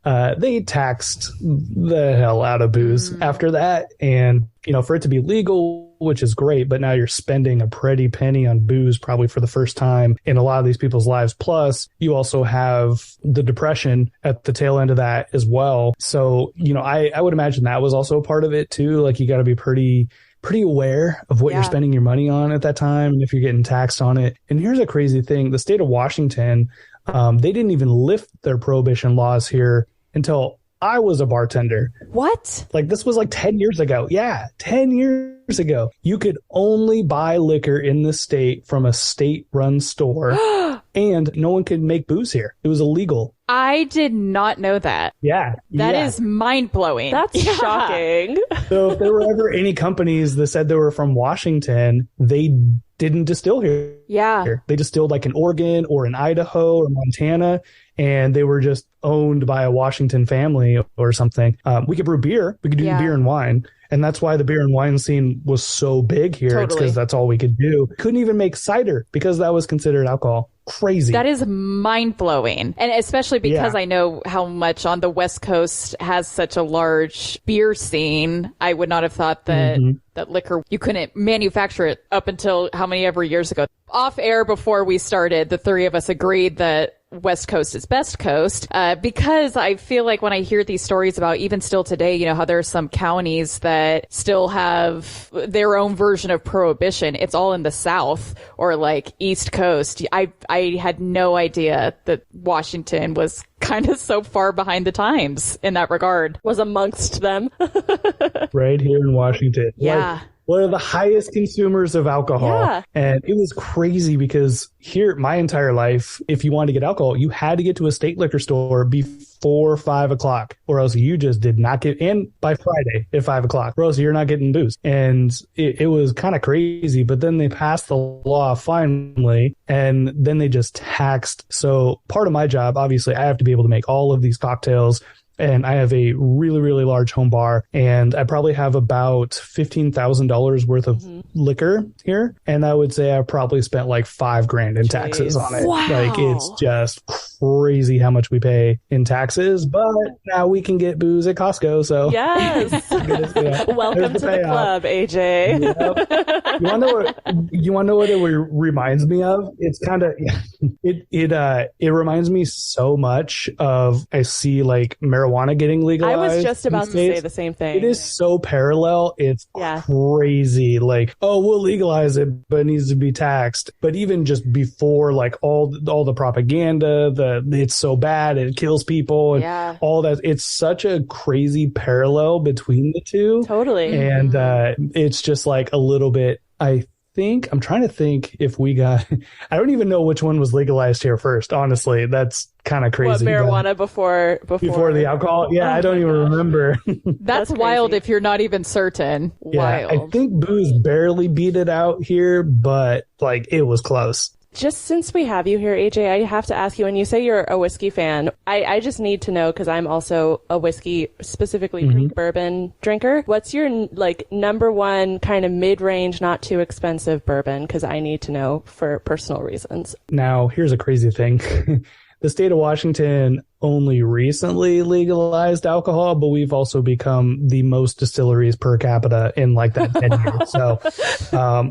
They taxed the hell out of booze after that. And, for it to be legal, which is great, but now you're spending a pretty penny on booze probably for the first time in a lot of these people's lives. Plus, you also have the depression at the tail end of that as well. So, I would imagine that was also a part of it too. Like, you got to be pretty aware of what you're spending your money on at that time and if you're getting taxed on it. And here's a crazy thing. The state of Washington, they didn't even lift their prohibition laws here until I was a bartender. What? Like, this was like 10 years ago. Yeah, 10 years ago. You could only buy liquor in the state from a state-run store, and no one could make booze here. It was illegal. I did not know that. Yeah. That is mind-blowing. That's shocking. So if there were ever any companies that said they were from Washington, they didn't distill here. Yeah. They distilled like in Oregon or in Idaho or Montana, and they were just owned by a Washington family or something. We could brew beer. We could do beer and wine. And that's why the beer and wine scene was so big here. Totally. It's because that's all we could do. Couldn't even make cider because that was considered alcohol. Crazy. That is mind-blowing. And especially because I know how much on the West Coast has such a large beer scene. I would not have thought that that liquor, you couldn't manufacture it up until how many ever years ago. Off air before we started, the three of us agreed that West Coast is best coast, because I feel like when I hear these stories about even still today, how there are some counties that still have their own version of prohibition. It's all in the South or like East Coast. I had no idea that Washington was kind of so far behind the times in that regard. Was amongst them. Right here in Washington. Yeah. Like, one of the highest consumers of alcohol. Yeah. And it was crazy because here, my entire life, if you wanted to get alcohol, you had to get to a state liquor store before 5 o'clock, or else you just did not get in by Friday at 5 o'clock, or else you're not getting booze. And it was kind of crazy. But then they passed the law finally, and then they just taxed. So part of my job, obviously, I have to be able to make all of these cocktails. And I have a really, really large home bar, and I probably have about $15,000 worth of liquor here. And I would say I probably spent like $5,000 in taxes on it. Wow. Like, it's just crazy how much we pay in taxes, but now we can get booze at Costco. So yes. Welcome to the club, AJ. Yep. You want to know what it reminds me of? It's kind of, it reminds me so much of, I see like marijuana getting legalized. I was just about to say the same thing. It is so parallel. It's crazy. Like, oh, we'll legalize it, but it needs to be taxed. But even just before, like all the propaganda, it's so bad, it kills people, and all that. It's such a crazy parallel between the two. Totally. And it's just like a little bit, I'm trying to think if we got, I don't even know which one was legalized here first. Honestly, that's kind of crazy. What, marijuana before the alcohol? Yeah, I don't even remember. That's wild if you're not even certain. Yeah, Wild. I think booze barely beat it out here, but like it was close. Just since we have you here, AJ, I have to ask you, when you say you're a whiskey fan, I just need to know, because I'm also a whiskey, specifically bourbon drinker. What's your like number one kind of mid-range, not too expensive bourbon? Because I need to know for personal reasons. Now, here's a crazy thing. The state of Washington only recently legalized alcohol, but we've also become the most distilleries per capita in like that 10 years. So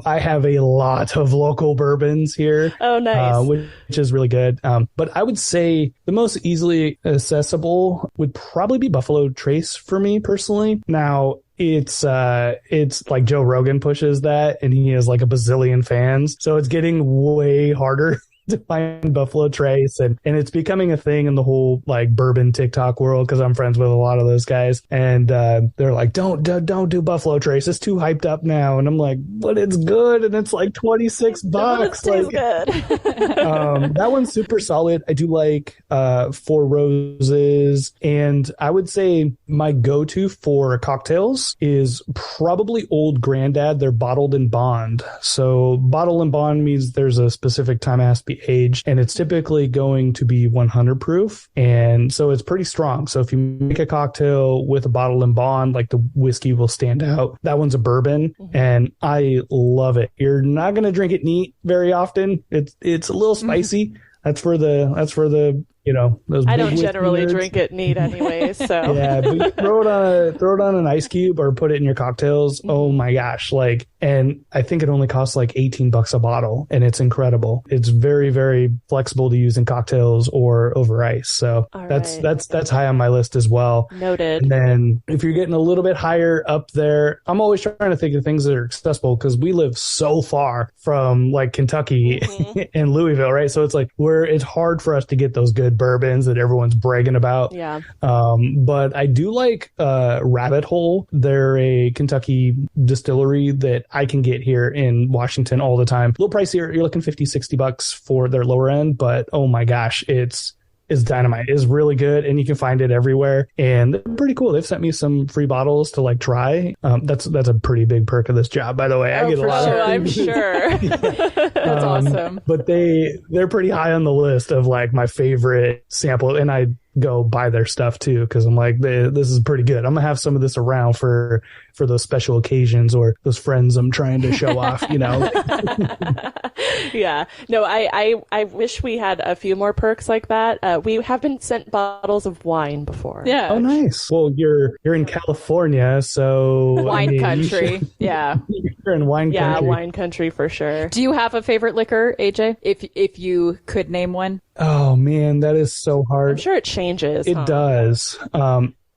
I have a lot of local bourbons here. Oh, nice. Which is really good. But I would say the most easily accessible would probably be Buffalo Trace for me personally. Now, it's like Joe Rogan pushes that, and he has like a bazillion fans. So it's getting way harder to find Buffalo Trace, and it's becoming a thing in the whole like bourbon TikTok world, because I'm friends with a lot of those guys, and they're like, don't do Buffalo Trace, it's too hyped up now. And I'm like, but it's good, and it's like $26. Like, good. That one's super solid. I do like Four Roses, and I would say my go-to for cocktails is probably Old Grandad. They're bottled in bond. So bottled in bond means there's a specific time it has to be properly aged, and it's typically going to be 100 proof. And so it's pretty strong. So if you make a cocktail with a bottle and bond, like the whiskey will stand out. That one's a bourbon, and I love it. You're not going to drink it neat very often. It's a little spicy. That's for the those I big don't whiskey generally nerds. drink it neat anyway, so. Yeah, but you throw it on an ice cube or put it in your cocktails. Oh my gosh. And I think it only costs like $18 a bottle, and it's incredible. It's very, very flexible to use in cocktails or over ice. So that's high on my list as well. Noted. And then if you're getting a little bit higher up there, I'm always trying to think of things that are accessible because we live so far from like Kentucky and Louisville, right? So it's like it's hard for us to get those good bourbons that everyone's bragging about. Yeah. But I do like Rabbit Hole. They're a Kentucky distillery that I can get here in Washington all the time. A little pricier. You're looking $50-$60 for their lower end, but oh my gosh, it's dynamite. It's really good, and you can find it everywhere. And they're pretty cool. They've sent me some free bottles to try. That's a pretty big perk of this job, by the way. I get a lot of I'm sure. That's awesome. But they're pretty high on the list of like my favorite sample, and I go buy their stuff too because I'm like, this is pretty good. I'm gonna have some of this around for those special occasions or those friends I'm trying to show off. Yeah. No, I wish we had a few more perks like that. We have been sent bottles of wine before. Yeah. Oh, nice. Well, you're in California, so wine country. Yeah. You're in wine country. Yeah, wine country for sure. Do you have a favorite liquor, AJ? If you could name one. Oh man, that is so hard. I'm sure it changes. It does.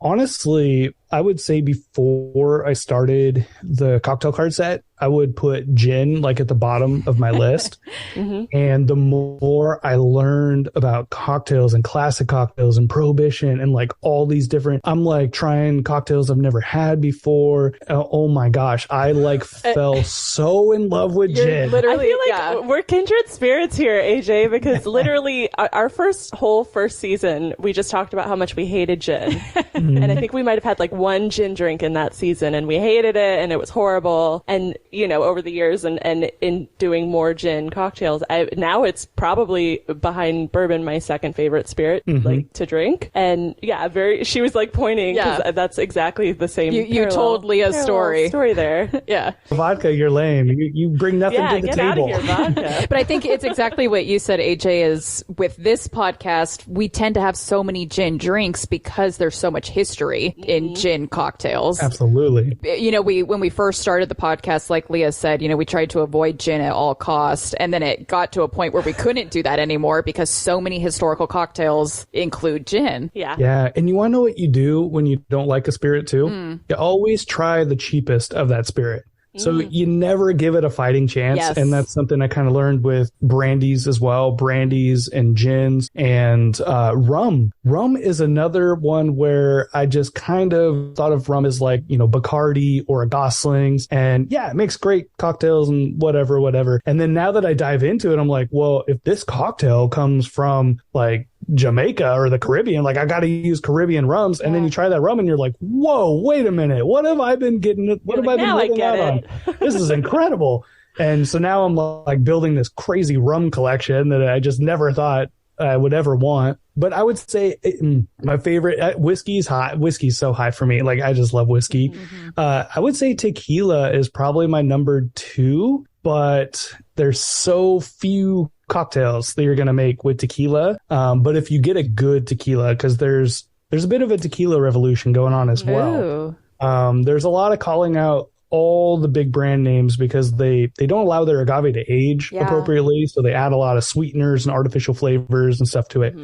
Honestly, I would say before I started the cocktail card set, I would put gin like at the bottom of my list. And the more I learned about cocktails and classic cocktails and prohibition and like all these different, I'm like trying cocktails I've never had before. Oh my gosh. I fell so in love with gin. Literally, I feel like we're kindred spirits here, AJ, because literally our first season, we just talked about how much we hated gin. And I think we might have had like one gin drink in that season and we hated it and it was horrible. And, over the years and in doing more gin cocktails, now it's probably behind bourbon, my second favorite spirit, to drink. And she was like pointing because that's exactly the same. You told Leah's story there. Yeah. Vodka, you're lame. You bring nothing to the get table. Out of here, vodka. But I think it's exactly what you said, AJ, is with this podcast, we tend to have so many gin drinks because there's so much history in gin cocktails. Absolutely. When we first started the podcast, like Leah said, we tried to avoid gin at all costs. And then it got to a point where we couldn't do that anymore because so many historical cocktails include gin. Yeah. Yeah. And you want to know what you do when you don't like a spirit too? You always try the cheapest of that spirit. So you never give it a fighting chance. Yes. And that's something I kind of learned with brandies as well, brandies and gins and rum. Rum is another one where I just kind of thought of rum as like, Bacardi or a Gosling's. And yeah, it makes great cocktails and whatever. And then now that I dive into it, I'm like, well, if this cocktail comes from like Jamaica or the Caribbean, like I got to use Caribbean rums. And then you try that rum and you're like, whoa, wait a minute. What have I been getting? What have I been getting out on? This is incredible. And so now I'm like building this crazy rum collection that I just never thought I would ever want. But I would say my favorite whiskey's high. Whiskey's so high for me. Like I just love whiskey. I would say tequila is probably my number 2, but there's so few cocktails that you're going to make with tequila. But if you get a good tequila, because there's a bit of a tequila revolution going on as well. There's a lot of calling out all the big brand names because they don't allow their agave to age appropriately. So they add a lot of sweeteners and artificial flavors and stuff to it.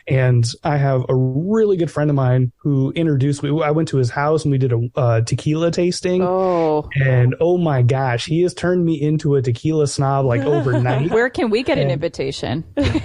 And I have a really good friend of mine who introduced me. I went to his house and we did a tequila tasting. And oh my gosh, he has turned me into a tequila snob like overnight. Where can we get an invitation?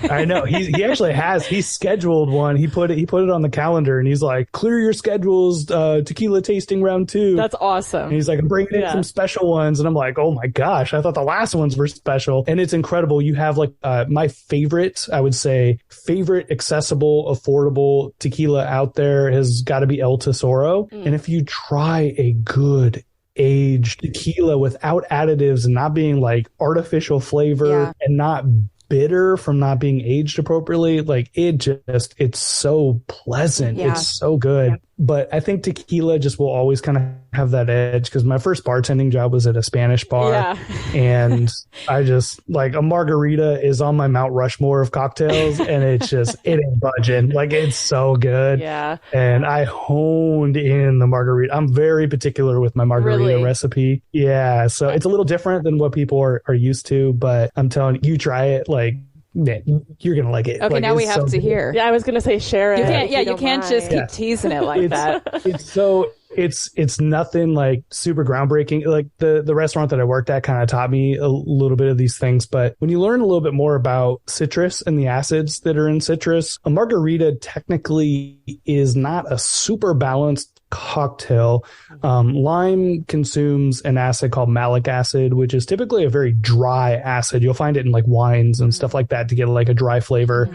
I know he actually has. He scheduled one. He put it on the calendar and he's like, clear your schedules. Tequila tasting round 2. That's awesome. And he's like, I'm bringing in some special ones. And I'm like, oh my gosh, I thought the last ones were special. And it's incredible. You have like my favorite, I would say, accessible, affordable tequila out there has got to be El Tesoro. And if you try a good aged tequila without additives and not being like artificial flavor and not bitter from not being aged appropriately. Like it's so pleasant. Yeah. It's so good. Yeah. But I think tequila just will always kind of have that edge, because my first bartending job was at a Spanish bar. Yeah. And I just, like, a margarita is on my Mount Rushmore of cocktails, and it ain't budging. Like, it's so good. Yeah. And I honed in the margarita. I'm very particular with my margarita recipe. Yeah. So it's a little different than what people are used to, but I'm telling you, try it. Like, man, you're gonna like it. Okay, like, now we have to hear. Yeah, I was gonna say share it. You can't just keep teasing it like that. It's nothing like super groundbreaking. Like the restaurant that I worked at kind of taught me a little bit of these things. But when you learn a little bit more about citrus and the acids that are in citrus, a margarita technically is not a super balanced cocktail. Lime consumes an acid called malic acid, which is typically a very dry acid. You'll find it in like wines and stuff like that to get like a dry flavor.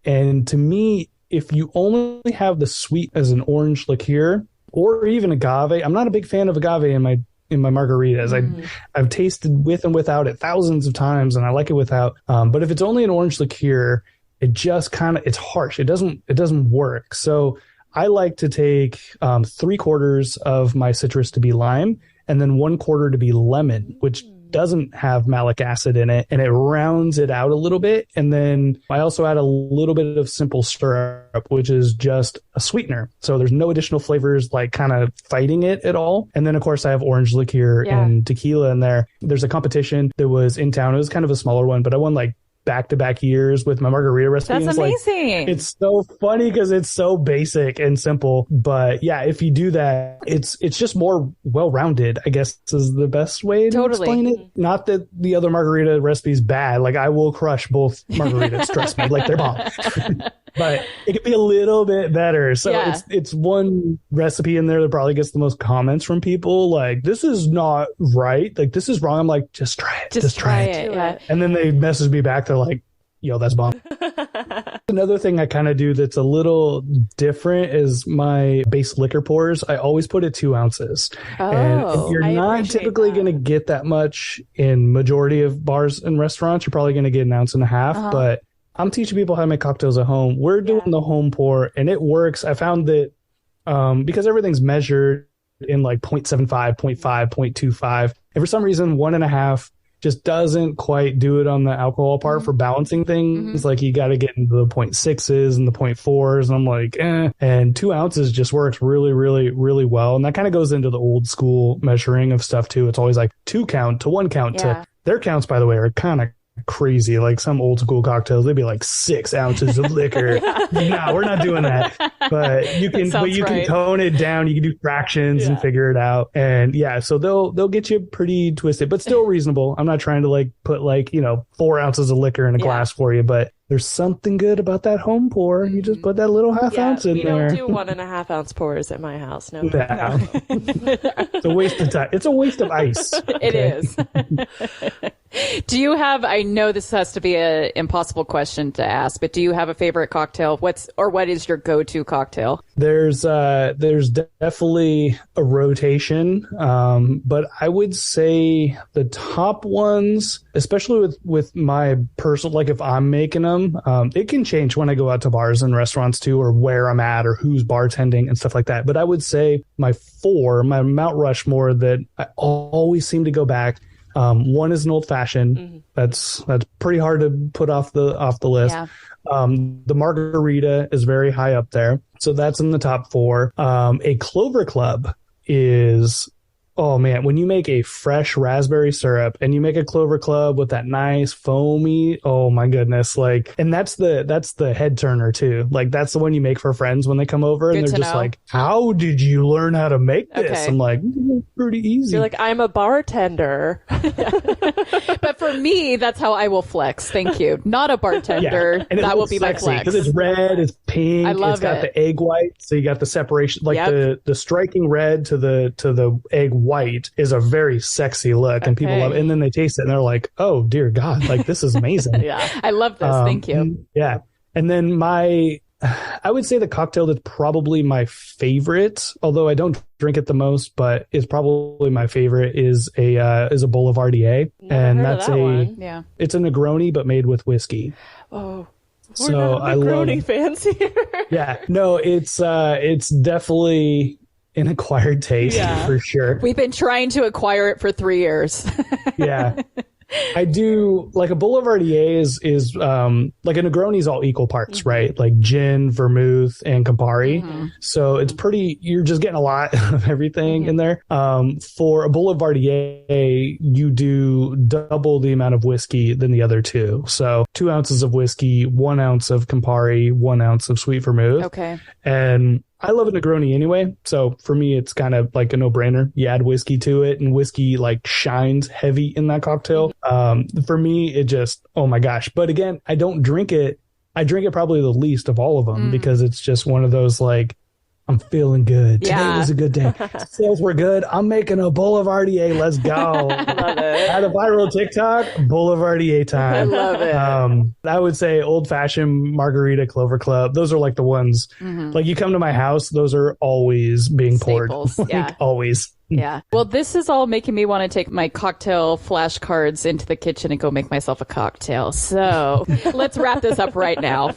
And to me, if you only have the sweet as an orange liqueur or even agave, I'm not a big fan of agave in my margaritas. I've tasted with and without it thousands of times, and I like it without. But if it's only an orange liqueur, it just it's harsh. It doesn't work. So I like to take 3/4 of my citrus to be lime, and then 1/4 to be lemon, which doesn't have malic acid in it, and it rounds it out a little bit. And then I also add a little bit of simple syrup, which is just a sweetener. So there's no additional flavors like kind of fighting it at all. And then of course I have orange liqueur and tequila in there. There's a competition that was in town. It was kind of a smaller one, but I won like back-to-back years with my margarita recipe. That's amazing. Like, it's so funny because it's so basic and simple. But yeah, if you do that, it's just more well-rounded, I guess is the best way to explain it. Not that the other margarita recipe is bad. Like, I will crush both margaritas, trust me. Like, they're bomb. But it could be a little bit better. So it's one recipe in there that probably gets the most comments from people. Like, this is not right. Like, this is wrong. I'm like, just try it. Just try it. Yeah. And then they message me back. They're like, yo, that's bomb. Another thing I kind of do that's a little different is my base liquor pours. I always put it 2 ounces. And you're not typically going to get that much in majority of bars and restaurants. You're probably going to get 1.5 ounces. But I'm teaching people how to make cocktails at home. We're doing the home pour, and it works. I found that because everything's measured in like 0.75, 0.5, 0.25, and for some reason 1.5 just doesn't quite do it on the alcohol part for balancing things. Like, you got to get into the 0.6s and the 0.4s, and I'm like, and 2 ounces just works really, really, really well. And that kind of goes into the old school measuring of stuff too. It's always like 2 count to 1 count to their counts, by the way, are kind of crazy. Like, some old school cocktails, they'd be like 6 ounces of liquor. No, we're not doing that. But you can can tone it down. You can do fractions and figure it out. And so they'll get you pretty twisted, but still reasonable. I'm not trying to like put 4 ounces of liquor in a glass for you, but there's something good about that home pour. You just put that little half ounce in there. We don't do 1.5 ounce pours at my house. No. It's a waste of time. It's a waste of ice. It is. Do you have, I know this has to be an impossible question to ask, but do you have a favorite cocktail? What is your go-to cocktail? There's definitely a rotation. But I would say the top ones, especially with my personal, like if I'm making them, it can change when I go out to bars and restaurants too, or where I'm at or who's bartending and stuff like that. But I would say my Mount Rushmore that I always seem to go back. One is an old fashioned. That's pretty hard to put off the list. Yeah. The margarita is very high up there. So that's in the top 4. A Clover Club is, oh man, when you make a fresh raspberry syrup and you make a Clover Club with that nice foamy, oh my goodness. Like, and that's the head turner too. Like, that's the one you make for friends when they come over. Good, and they're just like, how did you learn how to make this? Okay. I'm like, pretty easy. You're like, I'm a bartender. But for me, that's how I will flex. Thank you. Not a bartender. And that will be my flex. Because it's red, it's pink, it's got the egg white. So you got the separation, like the striking red to the egg white is a very sexy look, and people love it. And then they taste it and they're like, oh dear God, like this is amazing. I love this. Thank you. Yeah. And then my I would say the cocktail that's probably my favorite, although I don't drink it the most, but is probably my favorite is a Boulevardier. And that's it's a Negroni, but made with whiskey. Oh, so we're not Negroni fans here. Yeah, no, it's definitely an acquired taste for sure. We've been trying to acquire it for 3 years. Yeah. I do like a Boulevardier is like a Negroni's all equal parts, right? Like gin, vermouth, and Campari. So it's you're just getting a lot of everything in there. For a Boulevardier, you do double the amount of whiskey than the other two. So 2 ounces of whiskey, 1 ounce of Campari, 1 ounce of sweet vermouth. Okay. And I love a Negroni anyway, so for me, it's kind of like a no-brainer. You add whiskey to it, and whiskey like shines heavy in that cocktail. For me, it just, oh my gosh. But again, I don't drink it. I drink it probably the least of all of them because it's just one of those like, I'm feeling good. Today was a good day. Sales were good. I'm making a Boulevardier. Let's go. Love it. Had a viral TikTok. Boulevardier time. I love it. I would say old fashioned margarita, Clover Club. Those are like the ones. Like you come to my house, those are always being poured. Like, always. Yeah. Well, this is all making me want to take my cocktail flashcards into the kitchen and go make myself a cocktail. So let's wrap this up right now.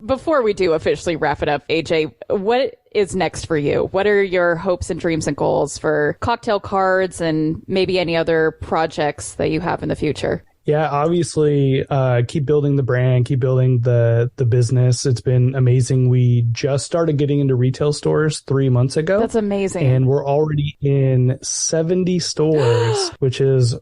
Before we do officially wrap it up, AJ, what is next for you? What are your hopes and dreams and goals for cocktail cards and maybe any other projects that you have in the future? Yeah, obviously, keep building the brand, keep building the business. It's been amazing. We just started getting into retail stores 3 months ago. That's amazing. And we're already in 70 stores, which is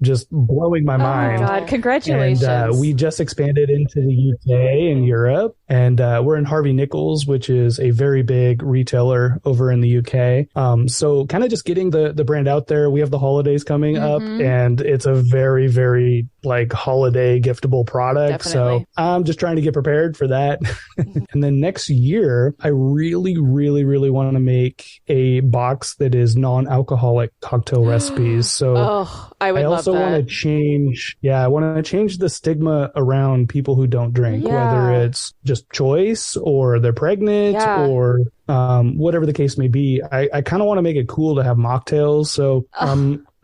just blowing my mind. Oh my God, congratulations. And we just expanded into the UK and Europe. And we're in Harvey Nichols, which is a very big retailer over in the UK. So kind of just getting the brand out there. We have the holidays coming up, and it's a very, very like holiday giftable product. Definitely. So I'm just trying to get prepared for that. And then next year, I really, really, really want to make a box that is non-alcoholic cocktail recipes. So I would love that. I want to change. Yeah, I want to change the stigma around people who don't drink, whether it's just choice or they're pregnant or whatever the case may be. I kind of want to make it cool to have mocktails. So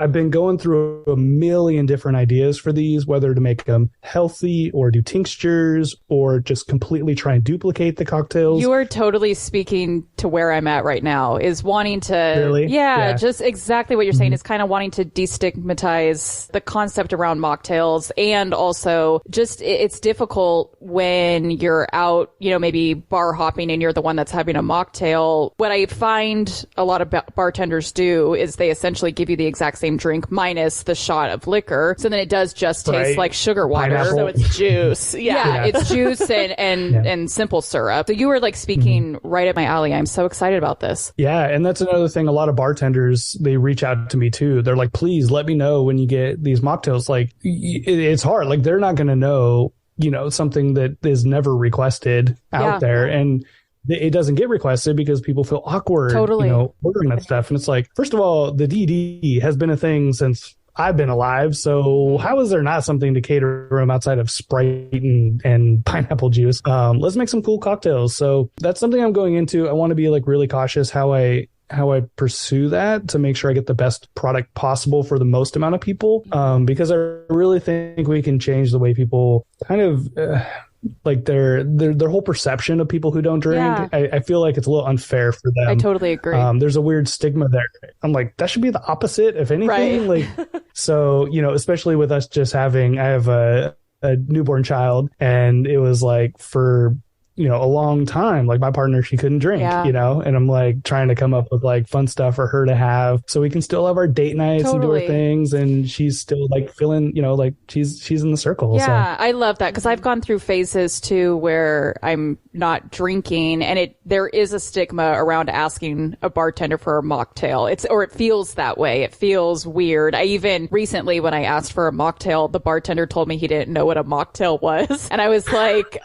I've been going through a million different ideas for these, whether to make them healthy or do tinctures or just completely try and duplicate the cocktails. You are totally speaking to where I'm at right now, is wanting to, just exactly what you're saying, is kind of wanting to destigmatize the concept around mocktails. And also just it's difficult when you're out, maybe bar hopping and you're the one that's having a mocktail. What I find a lot of bartenders do is they essentially give you the exact same drink minus the shot of liquor. So then it does just taste like sugar water. Pineapple. So it's juice. It's juice and simple syrup. So you were like speaking right at my alley. I'm so excited about this. Yeah. And that's another thing. A lot of bartenders, they reach out to me too. They're like, please let me know when you get these mocktails. Like it's hard. Like they're not going to know, something that is never requested out there. And it doesn't get requested because people feel awkward, ordering that stuff. And it's like, first of all, the DD has been a thing since I've been alive. So how is there not something to cater them outside of Sprite and pineapple juice? Let's make some cool cocktails. So that's something I'm going into. I want to be like really cautious how I pursue that to make sure I get the best product possible for the most amount of people. Because I really think we can change the way people kind of, like their whole perception of people who don't drink. Yeah. I feel like it's a little unfair for them. I totally agree. There's a weird stigma there. I'm like, that should be the opposite, if anything. Right. Like, so, especially with us just I have a newborn child, and it was like for a long time, like my partner, she couldn't drink, and I'm like trying to come up with like fun stuff for her to have so we can still have our date nights and do our things, and she's still like feeling, like she's in the circle. Yeah, so. I love that because I've gone through phases too where I'm not drinking, and there is a stigma around asking a bartender for a mocktail. It feels that way. It feels weird. I even recently, when I asked for a mocktail, the bartender told me he didn't know what a mocktail was, and I was like,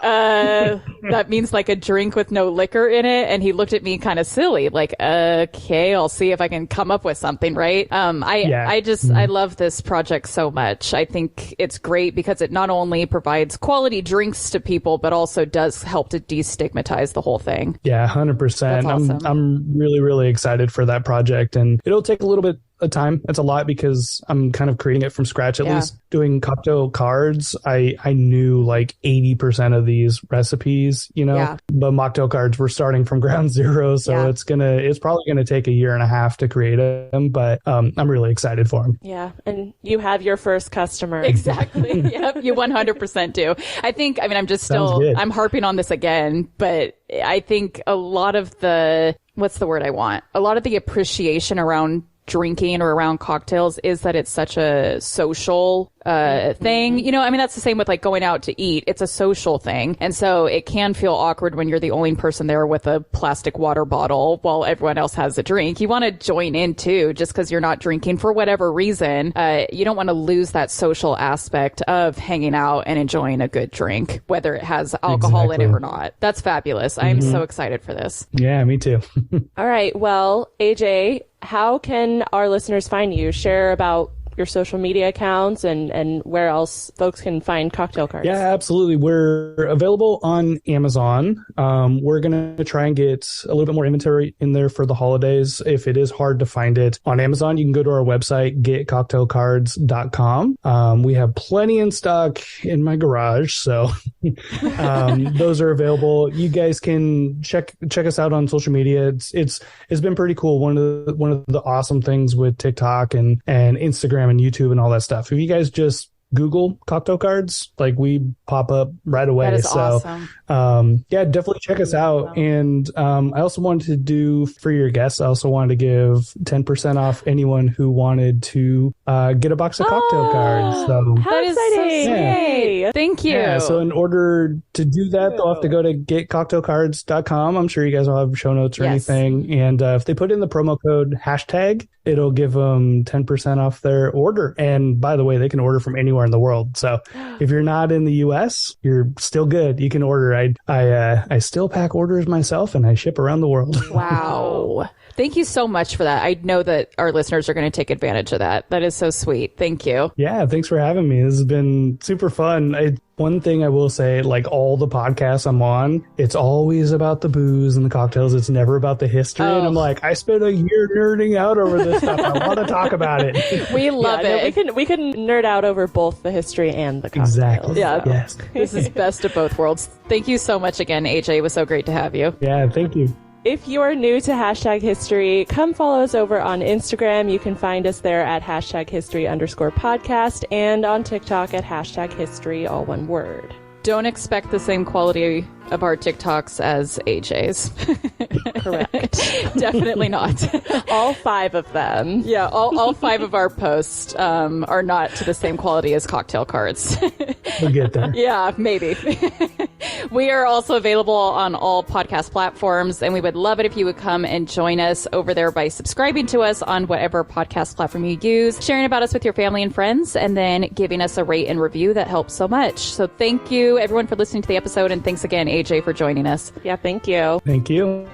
that means like a drink with no liquor in it. And he looked at me kind of silly, like, okay, I'll see if I can come up with something, right? I love this project so much. I think it's great because it not only provides quality drinks to people, but also does help to destigmatize the whole thing. Yeah, 100%. That's awesome. I'm really, really excited for that project, and it'll take a little bit of time. It's a lot because I'm kind of creating it from scratch. At least doing cocktail cards, I knew like 80% of these recipes, but mocktail cards were starting from ground zero. So it's probably gonna take a year and a half to create them, but I'm really excited for them. Yeah. And you have your first customer. Exactly. Yep. You 100% do. I'm harping on this again, but I think a lot of the appreciation around drinking or around cocktails is that it's such a social thing. That's the same with like going out to eat. It's a social thing. And so it can feel awkward when you're the only person there with a plastic water bottle while everyone else has a drink. You want to join in too, just because you're not drinking for whatever reason. You don't want to lose that social aspect of hanging out and enjoying a good drink, whether it has alcohol in it or not. That's fabulous. I'm so excited for this. Yeah, me too. All right. Well, AJ, how can our listeners find you? Share about your social media accounts and where else folks can find cocktail cards. Yeah, absolutely. We're available on Amazon. We're going to try and get a little bit more inventory in there for the holidays. If it is hard to find it on Amazon, you can go to our website, getcocktailcards.com. We have plenty in stock in my garage, so those are available. You guys can check us out on social media. It's been pretty cool. One of the awesome things with TikTok and Instagram and YouTube and all that stuff. If you guys just Google cocktail cards, like we pop up right away. That is awesome. Definitely check us out. And I also wanted to do for your guests, I also wanted to give 10% off anyone who wanted to get a box of cocktail cards. So how exciting. So Yay. Thank you. Yeah, so in order to do that, they'll have to go to getcocktailcards.com. I'm sure you guys will have show notes or anything. And if they put in the promo code hashtag, it'll give them 10% off their order. And by the way, they can order from anywhere in the world. So if you're not in the US, you're still good. You can order. I still pack orders myself and I ship around the world. Wow. Thank you so much for that. I know that our listeners are going to take advantage of that. That is so sweet. Thank you. Yeah, thanks for having me. This has been super fun. One thing I will say, like all the podcasts I'm on, it's always about the booze and the cocktails. It's never about the history. And I'm like, I spent a year nerding out over this stuff. I want to talk about it. We love it. We can nerd out over both the history and the cocktails. Exactly. Yeah. So. Yes. This is best of both worlds. Thank you so much again, AJ. It was so great to have you. Yeah, thank you. If you are new to Hashtag History, come follow us over on Instagram. You can find us there at Hashtag History_podcast and on TikTok at Hashtag History, all one word. Don't expect the same quality of our TikToks as AJ's. Correct. Definitely not. All 5 of them. Yeah, all 5 of our posts are not to the same quality as cocktail cards. We'll get there. Yeah, maybe. We are also available on all podcast platforms, and we would love it if you would come and join us over there by subscribing to us on whatever podcast platform you use, sharing about us with your family and friends, and then giving us a rate and review. That helps so much. So thank you, everyone, for listening to the episode, and thanks again, AJ, for joining us. Yeah, thank you. Thank you.